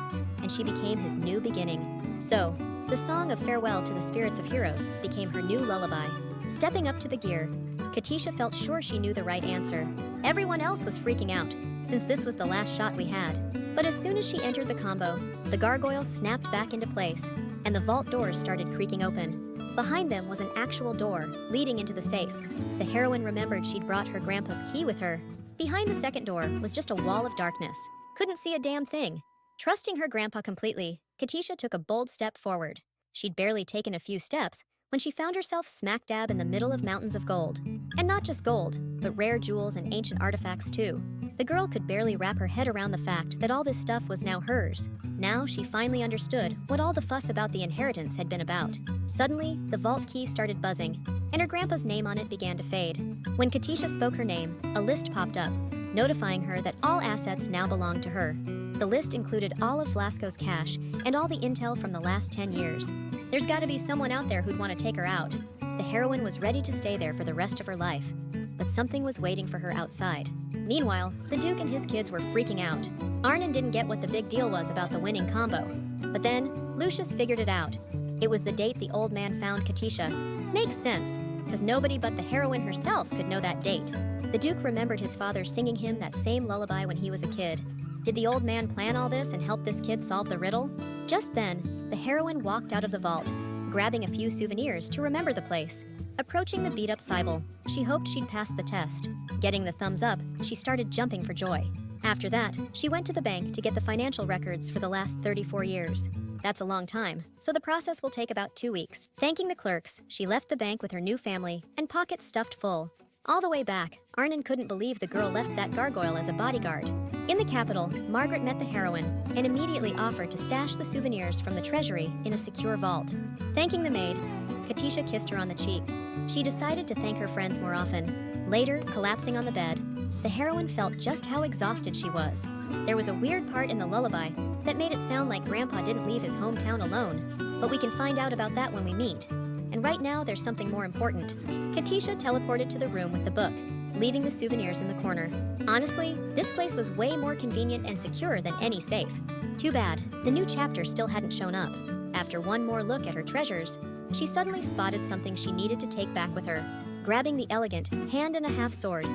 A: and she became his new beginning. So, the song of farewell to the spirits of heroes became her new lullaby. Stepping up to the gear, Katisha felt sure she knew the right answer. Everyone else was freaking out, since this was the last shot we had. But as soon as she entered the combo, the gargoyle snapped back into place, and the vault doors started creaking open. Behind them was an actual door, leading into the safe. The heroine remembered she'd brought her grandpa's key with her. Behind the second door was just a wall of darkness. Couldn't see a damn thing. Trusting her grandpa completely, Katisha took a bold step forward. She'd barely taken a few steps when she found herself smack dab in the middle of mountains of gold. And not just gold, but rare jewels and ancient artifacts too. The girl could barely wrap her head around the fact that all this stuff was now hers. Now she finally understood what all the fuss about the inheritance had been about. Suddenly, the vault key started buzzing, and her grandpa's name on it began to fade. When Katisha spoke her name, a list popped up, notifying her that all assets now belonged to her. The list included all of Flasco's cash and all the intel from the last 10 years. There's gotta be someone out there who'd want to take her out. The heroine was ready to stay there for the rest of her life, but something was waiting for her outside. Meanwhile, the Duke and his kids were freaking out. Arnon didn't get what the big deal was about the winning combo. But then, Lucius figured it out. It was the date the old man found Katisha. Makes sense, because nobody but the heroine herself could know that date. The Duke remembered his father singing him that same lullaby when he was a kid. Did the old man plan all this and help this kid solve the riddle? Just then, the heroine walked out of the vault, grabbing a few souvenirs to remember the place. Approaching the beat-up Cybele, she hoped she'd pass the test. Getting the thumbs up, she started jumping for joy. After that, she went to the bank to get the financial records for the last 34 years. That's a long time, so the process will take about 2 weeks. Thanking the clerks, she left the bank with her new family and pockets stuffed full. All the way back, Arnon couldn't believe the girl left that gargoyle as a bodyguard. In the capital, Margaret met the heroine and immediately offered to stash the souvenirs from the treasury in a secure vault. Thanking the maid, Katisha kissed her on the cheek. She decided to thank her friends more often. Later, collapsing on the bed, the heroine felt just how exhausted she was. There was a weird part in the lullaby that made it sound like Grandpa didn't leave his hometown alone, but we can find out about that when we meet. And right now, there's something more important. Katisha teleported to the room with the book, leaving the souvenirs in the corner. Honestly, this place was way more convenient and secure than any safe. Too bad, the new chapter still hadn't shown up. After one more look at her treasures, she suddenly spotted something she needed to take back with her. Grabbing the elegant hand-and-a-half sword,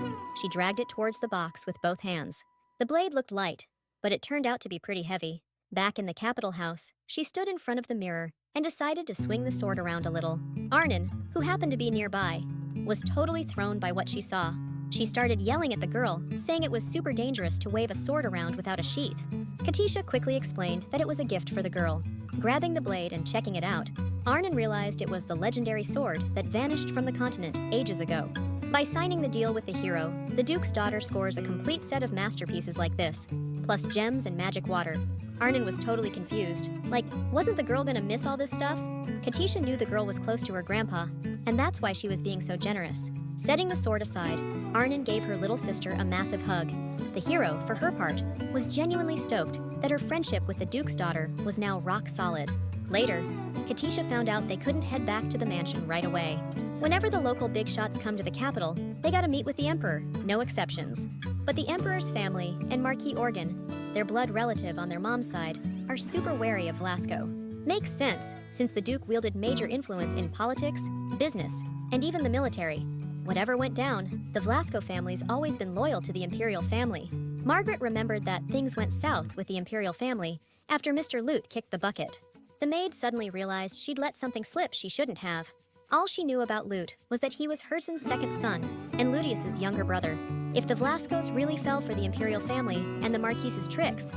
A: she dragged it towards the box with both hands. The blade looked light, but it turned out to be pretty heavy. Back in the capital house, she stood in front of the mirror and decided to swing the sword around a little. Arnon, who happened to be nearby, was totally thrown by what she saw. She started yelling at the girl, saying it was super dangerous to wave a sword around without a sheath. Katisha quickly explained that it was a gift for the girl. Grabbing the blade and checking it out, Arnon realized it was the legendary sword that vanished from the continent ages ago. By signing the deal with the hero, the Duke's daughter scores a complete set of masterpieces like this, plus gems and magic water. Arnon was totally confused. Like, wasn't the girl gonna miss all this stuff? Katisha knew the girl was close to her grandpa, and that's why she was being so generous. Setting the sword aside, Arnon gave her little sister a massive hug. The hero, for her part, was genuinely stoked that her friendship with the Duke's daughter was now rock solid. Later, Katisha found out they couldn't head back to the mansion right away. Whenever the local big shots come to the capital, they gotta meet with the Emperor, no exceptions. But the Emperor's family and Marquis Organ, their blood relative on their mom's side, are super wary of Flasco. Makes sense, since the Duke wielded major influence in politics, business, and even the military. Whatever went down, the Flasco family's always been loyal to the Imperial family. Margaret remembered that things went south with the Imperial family after Mr. Lute kicked the bucket. The maid suddenly realized she'd let something slip she shouldn't have. All she knew about Lute was that he was Herzen's second son and Ludius's younger brother. If the Flascos really fell for the Imperial family and the Marquise's tricks,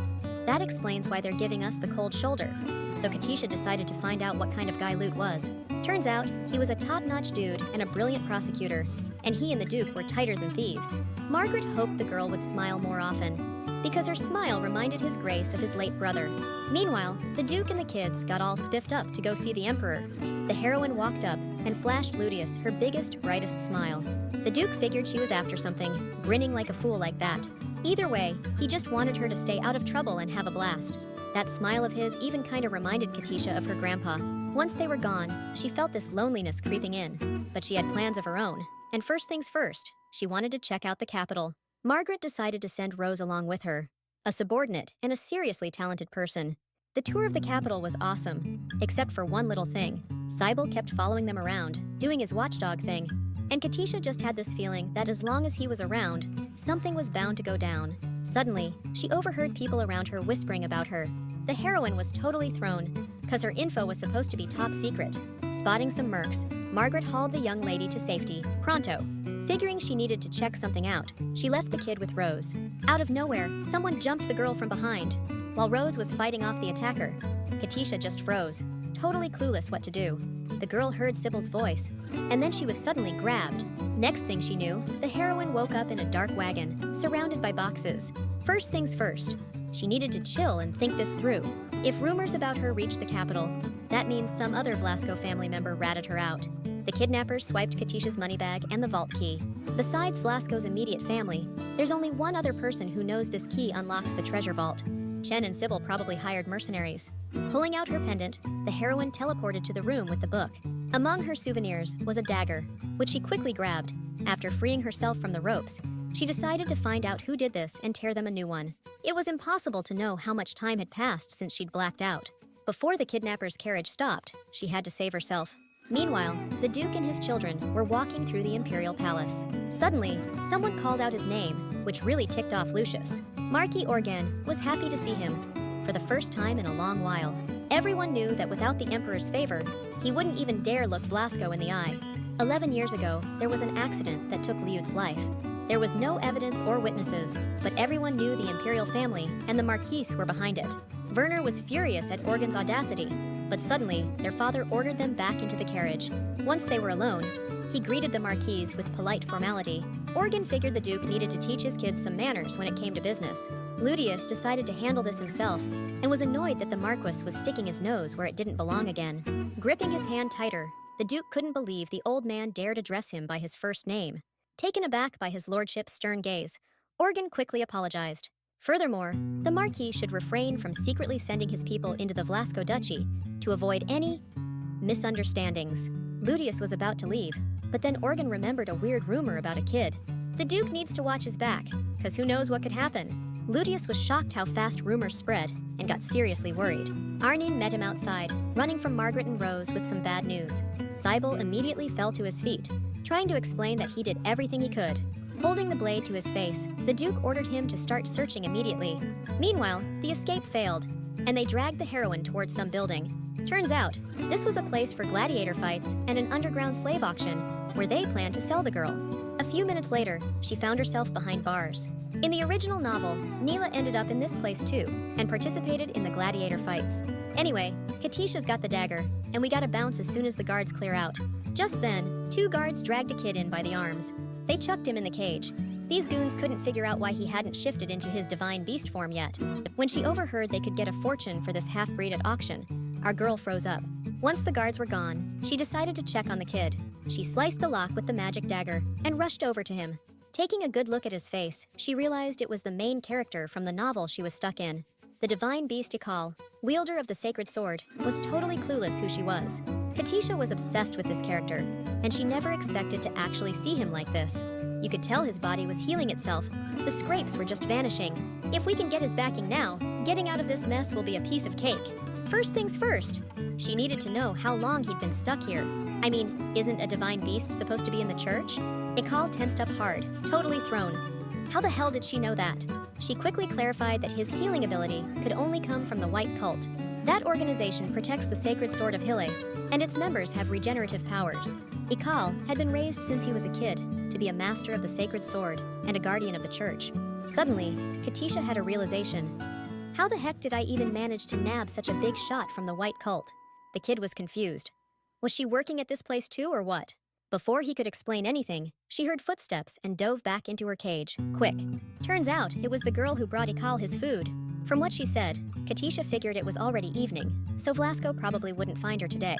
A: that explains why they're giving us the cold shoulder. So Katisha decided to find out what kind of guy Lute was. Turns out, he was a top-notch dude and a brilliant prosecutor, and he and the Duke were tighter than thieves. Margaret hoped the girl would smile more often, because her smile reminded his grace of his late brother. Meanwhile, the Duke and the kids got all spiffed up to go see the Emperor. The heroine walked up and flashed Ludius her biggest, brightest smile. The Duke figured she was after something, grinning like a fool like that. Either way, he just wanted her to stay out of trouble and have a blast. That smile of his even kinda reminded Katisha of her grandpa. Once they were gone, she felt this loneliness creeping in, but she had plans of her own. And first things first, she wanted to check out the capital. Margaret decided to send Rose along with her, a subordinate and a seriously talented person. The tour of the capital was awesome, except for one little thing. Cybele kept following them around, doing his watchdog thing, and Katisha just had this feeling that as long as he was around, something was bound to go down. Suddenly, she overheard people around her whispering about her. The heroine was totally thrown, cause her info was supposed to be top secret. Spotting some mercs, Margaret hauled the young lady to safety, pronto. Figuring she needed to check something out, she left the kid with Rose. Out of nowhere, someone jumped the girl from behind. While Rose was fighting off the attacker, Katisha just froze, totally clueless what to do. The girl heard Sybil's voice, and then she was suddenly grabbed. Next thing she knew, the heroine woke up in a dark wagon, surrounded by boxes. First things first, she needed to chill and think this through. If rumors about her reached the capital, that means some other Flasco family member ratted her out. The kidnappers swiped Katisha's money bag and the vault key. Besides Flasco's immediate family, there's only one other person who knows this key unlocks the treasure vault. Chen and Sybil probably hired mercenaries. Pulling out her pendant, the heroine teleported to the room with the book. Among her souvenirs was a dagger, which she quickly grabbed. After freeing herself from the ropes, she decided to find out who did this and tear them a new one. It was impossible to know how much time had passed since she'd blacked out. Before the kidnapper's carriage stopped, she had to save herself. Meanwhile, the Duke and his children were walking through the Imperial Palace. Suddenly, someone called out his name, which really ticked off Lucius. Marquis Organ was happy to see him, for the first time in a long while. Everyone knew that without the Emperor's favor, he wouldn't even dare look Flasco in the eye. 11 years ago, there was an accident that took Liud's life. There was no evidence or witnesses, but everyone knew the Imperial family and the Marquise were behind it. Werner was furious at Organ's audacity, but suddenly, their father ordered them back into the carriage. Once they were alone, he greeted the Marquise with polite formality. Organ figured the Duke needed to teach his kids some manners when it came to business. Ludius decided to handle this himself and was annoyed that the Marquis was sticking his nose where it didn't belong again. Gripping his hand tighter, the Duke couldn't believe the old man dared address him by his first name. Taken aback by his lordship's stern gaze, Organ quickly apologized. Furthermore, the Marquis should refrain from secretly sending his people into the Flasco Duchy to avoid any misunderstandings. Ludius was about to leave, but then Organ remembered a weird rumor about a kid. The Duke needs to watch his back, cause who knows what could happen. Ludius was shocked how fast rumors spread and got seriously worried. Arnin met him outside, running from Margaret and Rose with some bad news. Cybele immediately fell to his feet, trying to explain that he did everything he could. Holding the blade to his face, the Duke ordered him to start searching immediately. Meanwhile, the escape failed, and they dragged the heroine towards some building. Turns out, this was a place for gladiator fights and an underground slave auction, where they planned to sell the girl. A few minutes later, she found herself behind bars. In the original novel, Nila ended up in this place too, and participated in the gladiator fights. Anyway, Katisha's got the dagger, and we gotta bounce as soon as the guards clear out. Just then, 2 guards dragged a kid in by the arms. They chucked him in the cage. These goons couldn't figure out why he hadn't shifted into his divine beast form yet. When she overheard they could get a fortune for this half-breed at auction, our girl froze up. Once the guards were gone, she decided to check on the kid. She sliced the lock with the magic dagger and rushed over to him. Taking a good look at his face, she realized it was the main character from the novel she was stuck in. The divine beast Ikal, wielder of the sacred sword, was totally clueless who she was. Katisha was obsessed with this character, and she never expected to actually see him like this. You could tell his body was healing itself. The scrapes were just vanishing. If we can get his backing now, getting out of this mess will be a piece of cake. First things first, she needed to know how long he'd been stuck here. I mean, isn't a divine beast supposed to be in the church? Ikal tensed up hard, totally thrown. How the hell did she know that? She quickly clarified that his healing ability could only come from the White Cult. That organization protects the sacred sword of Hille, and its members have regenerative powers. Ikal had been raised since he was a kid to be a master of the sacred sword and a guardian of the church. Suddenly, Katisha had a realization. How the heck did I even manage to nab such a big shot from the White Cult? The kid was confused. Was she working at this place too, or what? Before he could explain anything, she heard footsteps and dove back into her cage, quick. Turns out, it was the girl who brought Ikal his food. From what she said, Katisha figured it was already evening, so Flasco probably wouldn't find her today.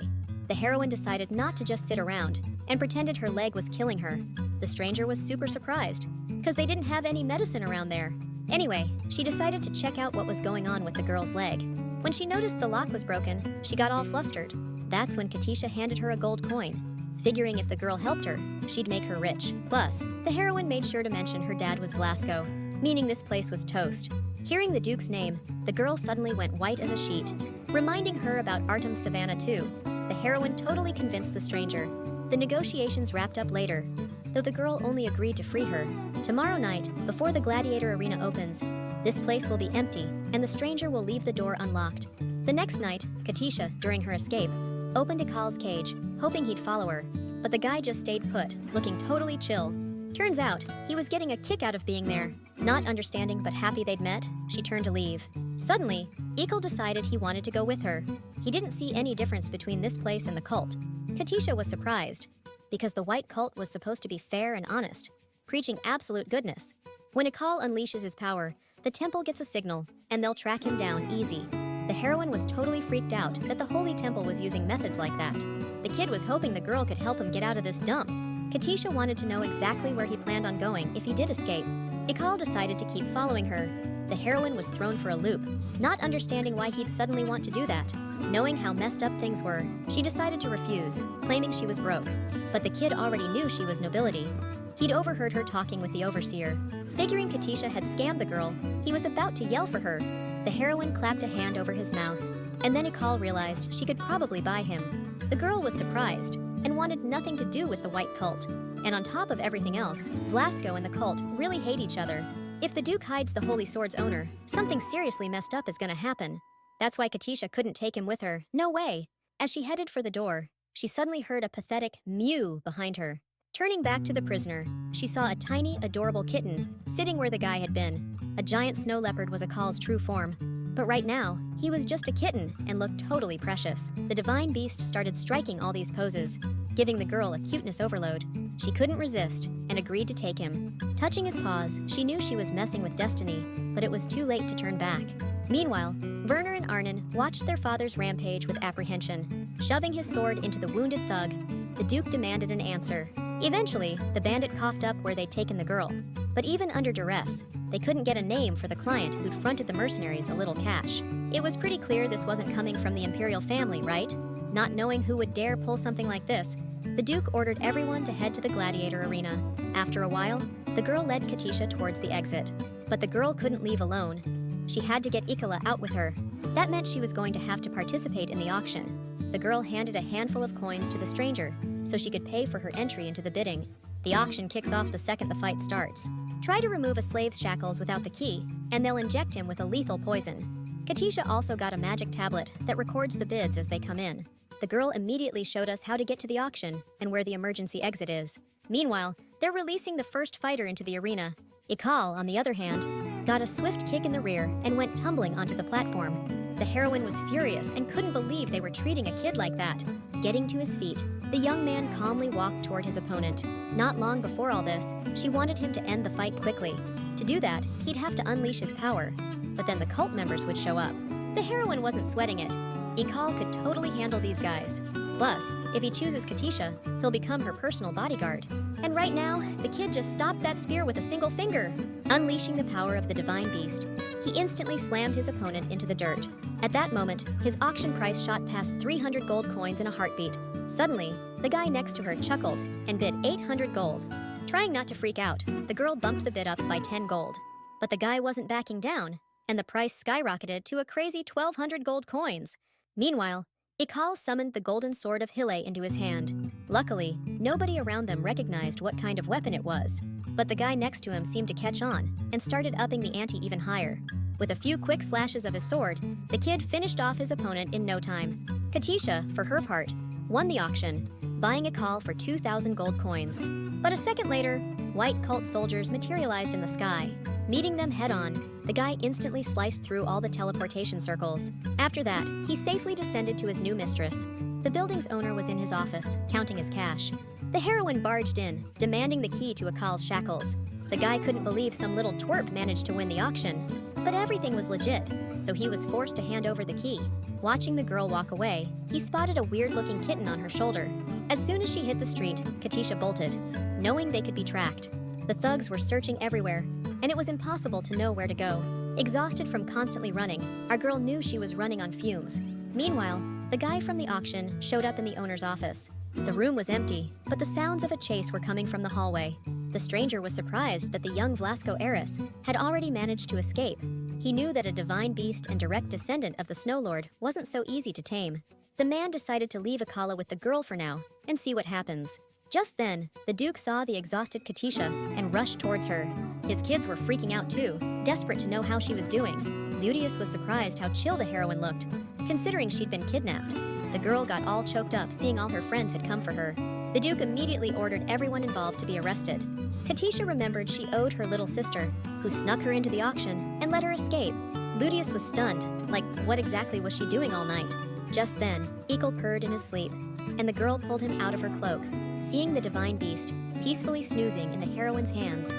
A: The heroine decided not to just sit around, and pretended her leg was killing her. The stranger was super surprised, because they didn't have any medicine around there. Anyway, she decided to check out what was going on with the girl's leg. When she noticed the lock was broken, she got all flustered. That's when Katisha handed her a gold coin, figuring if the girl helped her, she'd make her rich. Plus, the heroine made sure to mention her dad was Flasco, meaning this place was toast. Hearing the Duke's name, the girl suddenly went white as a sheet, reminding her about Artem's savannah too. The heroine totally convinced the stranger. The negotiations wrapped up later, though the girl only agreed to free her. Tomorrow night, before the gladiator arena opens, this place will be empty, and the stranger will leave the door unlocked. The next night, Katisha, during her escape, opened Ikal's cage, hoping he'd follow her, but the guy just stayed put, looking totally chill. Turns out, he was getting a kick out of being there. Not understanding but happy they'd met, she turned to leave. Suddenly, Ikal decided he wanted to go with her. He didn't see any difference between this place and the cult. Katisha was surprised, because the White Cult was supposed to be fair and honest, preaching absolute goodness. When Ikal unleashes his power, the temple gets a signal, and they'll track him down easy. The heroine was totally freaked out that the Holy Temple was using methods like that. The kid was hoping the girl could help him get out of this dump. Katisha wanted to know exactly where he planned on going if he did escape. Ikal decided to keep following her. The heroine was thrown for a loop, not understanding why he'd suddenly want to do that. Knowing how messed up things were, she decided to refuse, claiming she was broke. But the kid already knew she was nobility. He'd overheard her talking with the overseer. Figuring Katisha had scammed the girl, he was about to yell for her. The heroine clapped a hand over his mouth, and then Ikal realized she could probably buy him. The girl was surprised, and wanted nothing to do with the White Cult. And on top of everything else, Flasco and the cult really hate each other. If the Duke hides the Holy Sword's owner, something seriously messed up is gonna happen. That's why Katisha couldn't take him with her. No way! As she headed for the door, she suddenly heard a pathetic mew behind her. Turning back to the prisoner, she saw a tiny, adorable kitten sitting where the guy had been. A giant snow leopard was Ikal's true form. But right now, he was just a kitten and looked totally precious. The divine beast started striking all these poses, giving the girl a cuteness overload. She couldn't resist and agreed to take him. Touching his paws, she knew she was messing with destiny, but it was too late to turn back. Meanwhile, Werner and Arnon watched their father's rampage with apprehension. Shoving his sword into the wounded thug, the Duke demanded an answer. Eventually, the bandit coughed up where they'd taken the girl. But even under duress, they couldn't get a name for the client who'd fronted the mercenaries a little cash. It was pretty clear this wasn't coming from the imperial family, right? Not knowing who would dare pull something like this, the Duke ordered everyone to head to the gladiator arena. After a while, The girl led Katisha towards the exit, but the girl couldn't leave alone. She had to get Ikala out with her. That meant she was going to have to participate in the auction. The girl handed a handful of coins to the stranger so she could pay for her entry into the bidding. The auction kicks off the second the fight starts. Try to remove a slave's shackles without the key, and they'll inject him with a lethal poison. Katisha also got a magic tablet that records the bids as they come in. The girl immediately showed us how to get to the auction and where the emergency exit is. Meanwhile, they're releasing the first fighter into the arena. Ikal, on the other hand, got a swift kick in the rear and went tumbling onto the platform. The heroine was furious and couldn't believe they were treating a kid like that. Getting to his feet, the young man calmly walked toward his opponent. Not long before all this, she wanted him to end the fight quickly. To do that, he'd have to unleash his power. But then the cult members would show up. The heroine wasn't sweating it. Ikal could totally handle these guys. Plus, if he chooses Katisha, he'll become her personal bodyguard. And right now, the kid just stopped that spear with a single finger. Unleashing the power of the divine beast, he instantly slammed his opponent into the dirt. At that moment, his auction price shot past 300 gold coins in a heartbeat. Suddenly, the guy next to her chuckled and bid 800 gold. Trying not to freak out, the girl bumped the bid up by 10 gold. But the guy wasn't backing down, and the price skyrocketed to a crazy 1,200 gold coins. Meanwhile, Ikal summoned the golden sword of Hile into his hand. Luckily, nobody around them recognized what kind of weapon it was. But the guy next to him seemed to catch on and started upping the ante even higher. With a few quick slashes of his sword, the kid finished off his opponent in no time. Katisha, for her part, won the auction, buying Ikal for 2,000 gold coins. But a second later, white cult soldiers materialized in the sky. Meeting them head-on, the guy instantly sliced through all the teleportation circles. After that, he safely descended to his new mistress. The building's owner was in his office, counting his cash. The heroine barged in, demanding the key to Ikal's shackles. The guy couldn't believe some little twerp managed to win the auction. But everything was legit, so he was forced to hand over the key. Watching the girl walk away, he spotted a weird-looking kitten on her shoulder. As soon as she hit the street, Katisha bolted, knowing they could be tracked. The thugs were searching everywhere, and it was impossible to know where to go. Exhausted from constantly running, our girl knew she was running on fumes. Meanwhile, the guy from the auction showed up in the owner's office. The room was empty, but the sounds of a chase were coming from the hallway. The stranger was surprised that the young Flasco heiress had already managed to escape. He knew that a divine beast and direct descendant of the Snow Lord wasn't so easy to tame. The man decided to leave Ikala with the girl for now and see what happens. Just then, the Duke saw the exhausted Katisha and rushed towards her. His kids were freaking out too, desperate to know how she was doing. Ludius was surprised how chill the heroine looked, considering she'd been kidnapped. The girl got all choked up seeing all her friends had come for her. The Duke immediately ordered everyone involved to be arrested. Katisha remembered she owed her little sister, who snuck her into the auction and let her escape. Ludius was stunned, like what exactly was she doing all night? Just then, Ikal purred in his sleep, and the girl pulled him out of her cloak. Seeing the divine beast peacefully snoozing in the heroine's hands,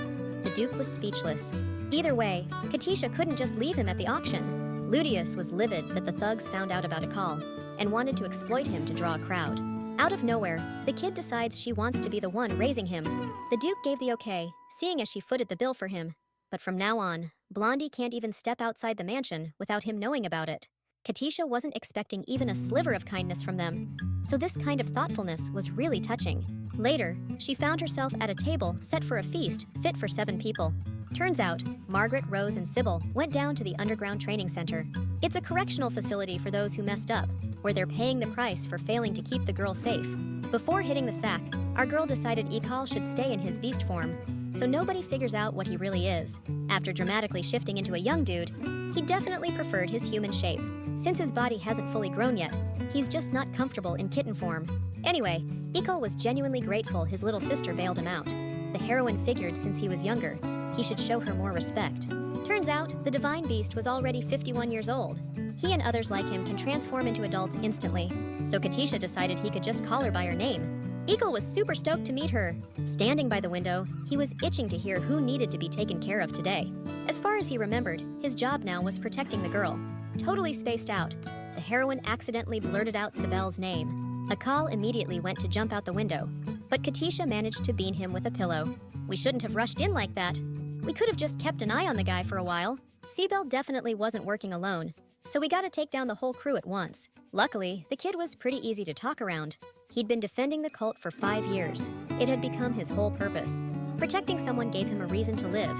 A: the Duke was speechless. Either way, Katisha couldn't just leave him at the auction. Ludius was livid that the thugs found out about Ikal and wanted to exploit him to draw a crowd. Out of nowhere, the kid decides she wants to be the one raising him. The Duke gave the okay, seeing as she footed the bill for him. But from now on, Blondie can't even step outside the mansion without him knowing about it. Katisha wasn't expecting even a sliver of kindness from them, so this kind of thoughtfulness was really touching. Later, she found herself at a table set for a feast fit for 7 people. Turns out, Margaret, Rose, and Sybil went down to the underground training center. It's a correctional facility for those who messed up, where they're paying the price for failing to keep the girl safe. Before hitting the sack, our girl decided Ikal should stay in his beast form, so nobody figures out what he really is. After dramatically shifting into a young dude, he definitely preferred his human shape. Since his body hasn't fully grown yet, he's just not comfortable in kitten form. Anyway, Ikal was genuinely grateful his little sister bailed him out. The heroine figured since he was younger, he should show her more respect. Turns out, the divine beast was already 51 years old. He and others like him can transform into adults instantly, so Katisha decided he could just call her by her name. Ikal was super stoked to meet her. Standing by the window, he was itching to hear who needed to be taken care of today. As far as he remembered, his job now was protecting the girl. Totally spaced out, the heroine accidentally blurted out Sibel's name. Ikal immediately went to jump out the window, but Katisha managed to bean him with a pillow. We shouldn't have rushed in like that. We could have just kept an eye on the guy for a while. Sibel definitely wasn't working alone, so we gotta take down the whole crew at once. Luckily, the kid was pretty easy to talk around. He'd been defending the cult for 5 years. It had become his whole purpose. Protecting someone gave him a reason to live,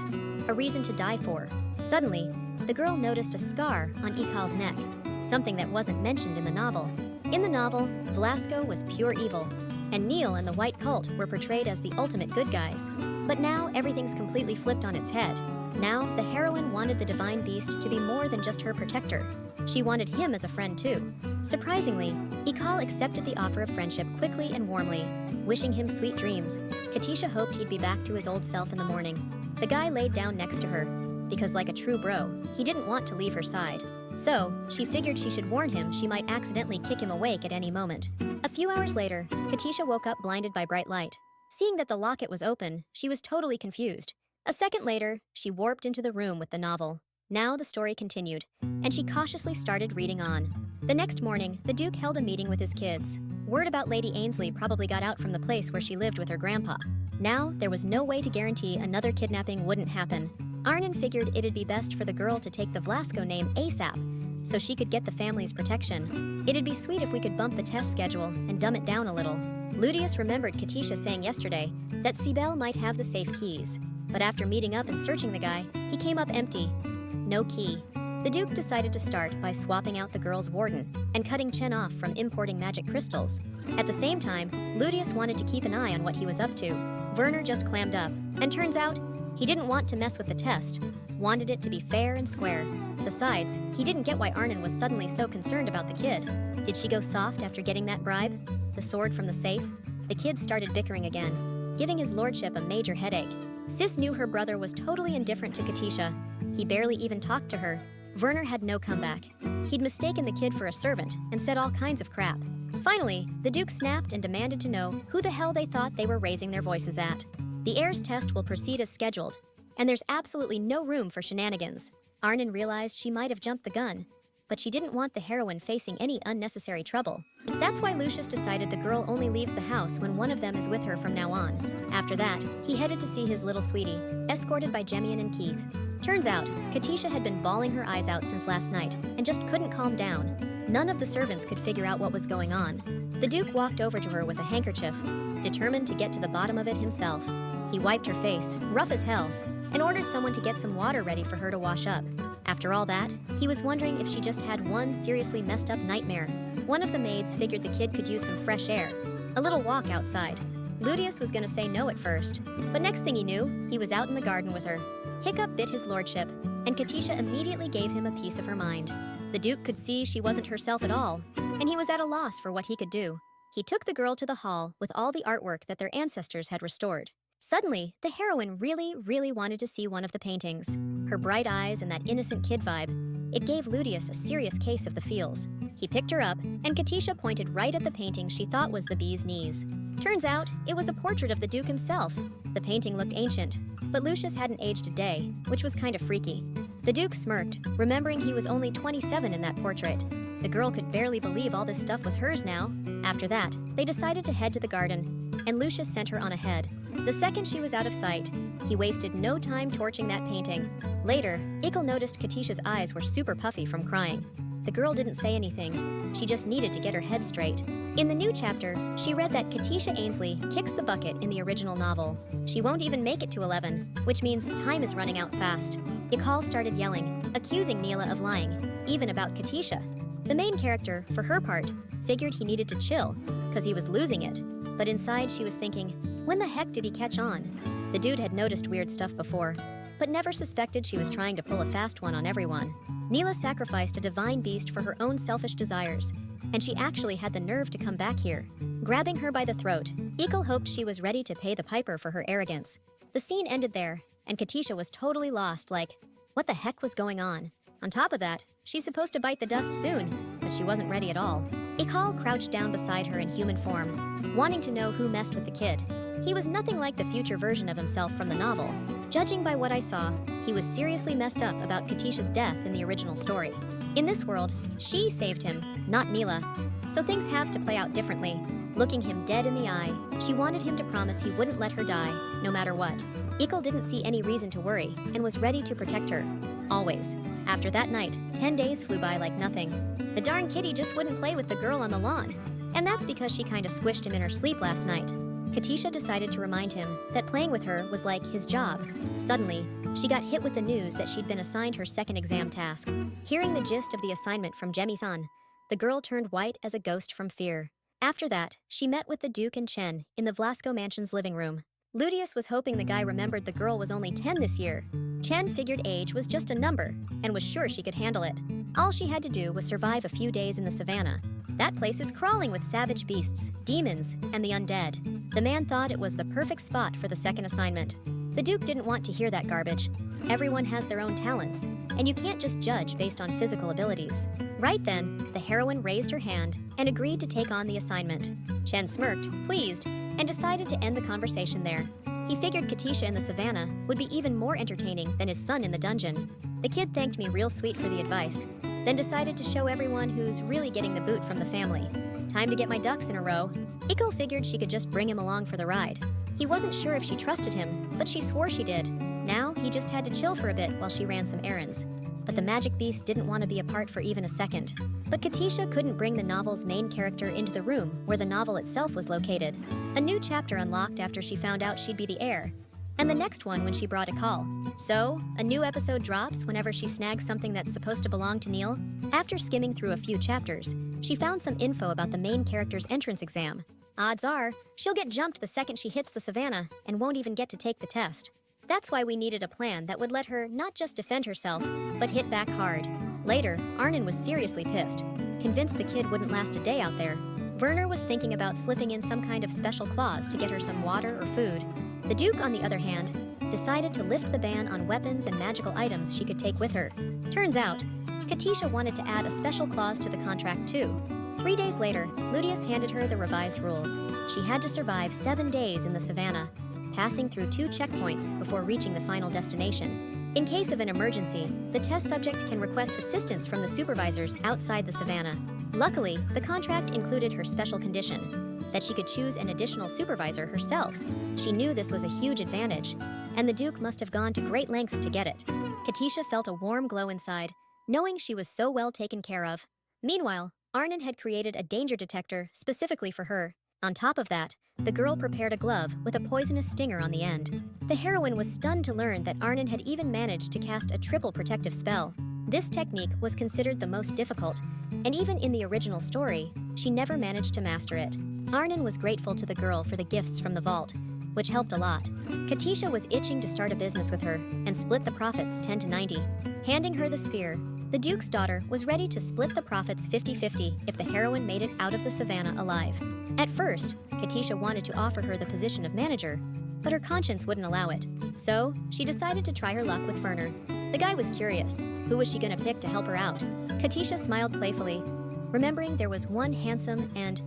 A: a reason to die for. Suddenly, the girl noticed a scar on Ikal's neck, something that wasn't mentioned in the novel. In the novel, Flasco was pure evil, and Neil and the White Cult were portrayed as the ultimate good guys. But now everything's completely flipped on its head. Now, the heroine wanted the divine beast to be more than just her protector. She wanted him as a friend too. Surprisingly, Ikal accepted the offer of friendship quickly and warmly, wishing him sweet dreams. Katisha hoped he'd be back to his old self in the morning. The guy laid down next to her, because like a true bro, he didn't want to leave her side. So, she figured she should warn him she might accidentally kick him awake at any moment. A few hours later, Katisha woke up blinded by bright light. Seeing that the locket was open, she was totally confused. A second later, she warped into the room with the novel. Now the story continued, and she cautiously started reading on. The next morning, the Duke held a meeting with his kids. Word about Lady Ainsley probably got out from the place where she lived with her grandpa. Now, there was no way to guarantee another kidnapping wouldn't happen. Arnon figured it'd be best for the girl to take the Flasco name ASAP, so she could get the family's protection. It'd be sweet if we could bump the test schedule and dumb it down a little. Ludius remembered Katisha saying yesterday that Sibel might have the safe keys. But after meeting up and searching the guy, he came up empty. No key. The Duke decided to start by swapping out the girl's warden and cutting Chen off from importing magic crystals. At the same time, Ludius wanted to keep an eye on what he was up to. Werner just clammed up, and turns out, he didn't want to mess with the test, wanted it to be fair and square. Besides, he didn't get why Arnon was suddenly so concerned about the kid. Did she go soft after getting that bribe? The sword from the safe? The kids started bickering again, giving his lordship a major headache. Sis knew her brother was totally indifferent to Katisha. He barely even talked to her. Werner had no comeback. He'd mistaken the kid for a servant and said all kinds of crap. Finally, the Duke snapped and demanded to know who the hell they thought they were raising their voices at. The heir's test will proceed as scheduled, and there's absolutely no room for shenanigans. Arnon realized she might have jumped the gun, but she didn't want the heroine facing any unnecessary trouble. That's why Lucius decided the girl only leaves the house when one of them is with her from now on. After that, he headed to see his little sweetie, escorted by Jemian and Keith. Turns out, Katisha had been bawling her eyes out since last night and just couldn't calm down. None of the servants could figure out what was going on. The Duke walked over to her with a handkerchief, determined to get to the bottom of it himself. He wiped her face, rough as hell, and ordered someone to get some water ready for her to wash up. After all that, he was wondering if she just had one seriously messed up nightmare. One of the maids figured the kid could use some fresh air, a little walk outside. Ludius was gonna say no at first, but next thing he knew, he was out in the garden with her. Hiccup bit his lordship, and Katisha immediately gave him a piece of her mind. The Duke could see she wasn't herself at all, and he was at a loss for what he could do. He took the girl to the hall with all the artwork that their ancestors had restored. Suddenly, the heroine really wanted to see one of the paintings. Her bright eyes and that innocent kid vibe, it gave Ludius a serious case of the feels. He picked her up, and Katisha pointed right at the painting she thought was the bee's knees. Turns out, it was a portrait of the Duke himself. The painting looked ancient, but Lucius hadn't aged a day, which was kind of freaky. The Duke smirked, remembering he was only 27 in that portrait. The girl could barely believe all this stuff was hers now. After that, they decided to head to the garden, and Lucius sent her on ahead. The second she was out of sight, he wasted no time torching that painting. Later, Ikel noticed Katisha's eyes were super puffy from crying. The girl didn't say anything. She just needed to get her head straight. In the new chapter, she read that Katisha Ainsley kicks the bucket in the original novel. She won't even make it to 11, which means time is running out fast. Ikel started yelling, accusing Nila of lying, even about Katisha. The main character, for her part, figured he needed to chill, because he was losing it. But inside she was thinking, when the heck did he catch on? The dude had noticed weird stuff before, but never suspected she was trying to pull a fast one on everyone. Nila sacrificed a divine beast for her own selfish desires, and she actually had the nerve to come back here. Grabbing her by the throat, Ikel hoped she was ready to pay the piper for her arrogance. The scene ended there, and Katisha was totally lost, like, what the heck was going on? On top of that, she's supposed to bite the dust soon, but she wasn't ready at all. Ikal crouched down beside her in human form, wanting to know who messed with the kid. He was nothing like the future version of himself from the novel. Judging by what I saw, he was seriously messed up about Katisha's death in the original story. In this world, she saved him, not Nila. So things have to play out differently. Looking him dead in the eye, she wanted him to promise he wouldn't let her die, no matter what. Ikel didn't see any reason to worry and was ready to protect her. Always. After that night, 10 days flew by like nothing. The darn kitty just wouldn't play with the girl on the lawn. And that's because she kinda squished him in her sleep last night. Katisha decided to remind him that playing with her was like his job. Suddenly, she got hit with the news that she'd been assigned her second exam task. Hearing the gist of the assignment from Jemi-san, the girl turned white as a ghost from fear. After that, she met with the Duke and Chen in the Flasco mansion's living room. Ludius was hoping the guy remembered the girl was only 10 this year. Chen figured age was just a number and was sure she could handle it. All she had to do was survive a few days in the savannah. That place is crawling with savage beasts, demons, and the undead. The man thought it was the perfect spot for the second assignment. The Duke didn't want to hear that garbage. Everyone has their own talents, and you can't just judge based on physical abilities. Right then, the heroine raised her hand and agreed to take on the assignment. Chen smirked, pleased, and decided to end the conversation there. He figured Katisha in the savannah would be even more entertaining than his son in the dungeon. The kid thanked me real sweet for the advice, then decided to show everyone who's really getting the boot from the family. Time to get my ducks in a row. Ikkel figured she could just bring him along for the ride. He wasn't sure if she trusted him, but she swore she did. Now, he just had to chill for a bit while she ran some errands. But the magic beast didn't want to be apart for even a second. But Katisha couldn't bring the novel's main character into the room where the novel itself was located. A new chapter unlocked after she found out she'd be the heir, and the next one when she brought a call. So, a new episode drops whenever she snags something that's supposed to belong to Neil. After skimming through a few chapters, she found some info about the main character's entrance exam. Odds are, she'll get jumped the second she hits the savannah and won't even get to take the test. That's why we needed a plan that would let her not just defend herself, but hit back hard. Later, Arnon was seriously pissed, convinced the kid wouldn't last a day out there. Werner was thinking about slipping in some kind of special clause to get her some water or food. The Duke, on the other hand, decided to lift the ban on weapons and magical items she could take with her. Turns out, Katisha wanted to add a special clause to the contract too. 3 days later, Ludius handed her the revised rules. She had to survive 7 days in the savannah, passing through 2 checkpoints before reaching the final destination. In case of an emergency, the test subject can request assistance from the supervisors outside the savannah. Luckily, the contract included her special condition, that she could choose an additional supervisor herself. She knew this was a huge advantage, and the Duke must have gone to great lengths to get it. Katisha felt a warm glow inside, knowing she was so well taken care of. Meanwhile, Arnon had created a danger detector specifically for her. On top of that, the girl prepared a glove with a poisonous stinger on the end. The heroine was stunned to learn that Arnon had even managed to cast a triple protective spell. This technique was considered the most difficult, and even in the original story, she never managed to master it. Arnon was grateful to the girl for the gifts from the vault, which helped a lot. Katisha was itching to start a business with her and split the profits 10 to 90. Handing her the spear, the Duke's daughter was ready to split the profits 50-50 if the heroine made it out of the savannah alive. At first, Katisha wanted to offer her the position of manager, but her conscience wouldn't allow it. So, she decided to try her luck with Werner. The guy was curious. Who was she gonna pick to help her out? Katisha smiled playfully, remembering there was one handsome and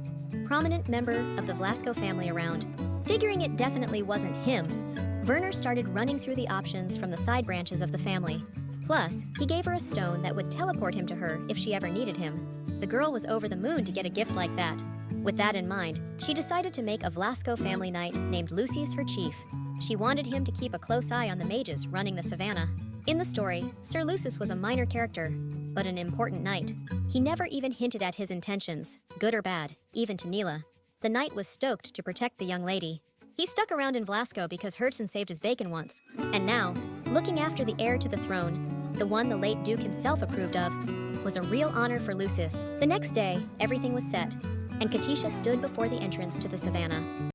A: prominent member of the Flasco family around. Figuring it definitely wasn't him, Werner started running through the options from the side branches of the family. Plus, he gave her a stone that would teleport him to her if she ever needed him. The girl was over the moon to get a gift like that. With that in mind, she decided to make a Flasco family knight named Lucius her chief. She wanted him to keep a close eye on the mages running the savannah. In the story, Sir Lucius was a minor character, but an important knight. He never even hinted at his intentions, good or bad, even to Nila. The knight was stoked to protect the young lady. He stuck around in Flasco because Herzen saved his bacon once. And now, looking after the heir to the throne, the one the late Duke himself approved of, was a real honor for Lucius. The next day, everything was set, and Katisha stood before the entrance to the savannah.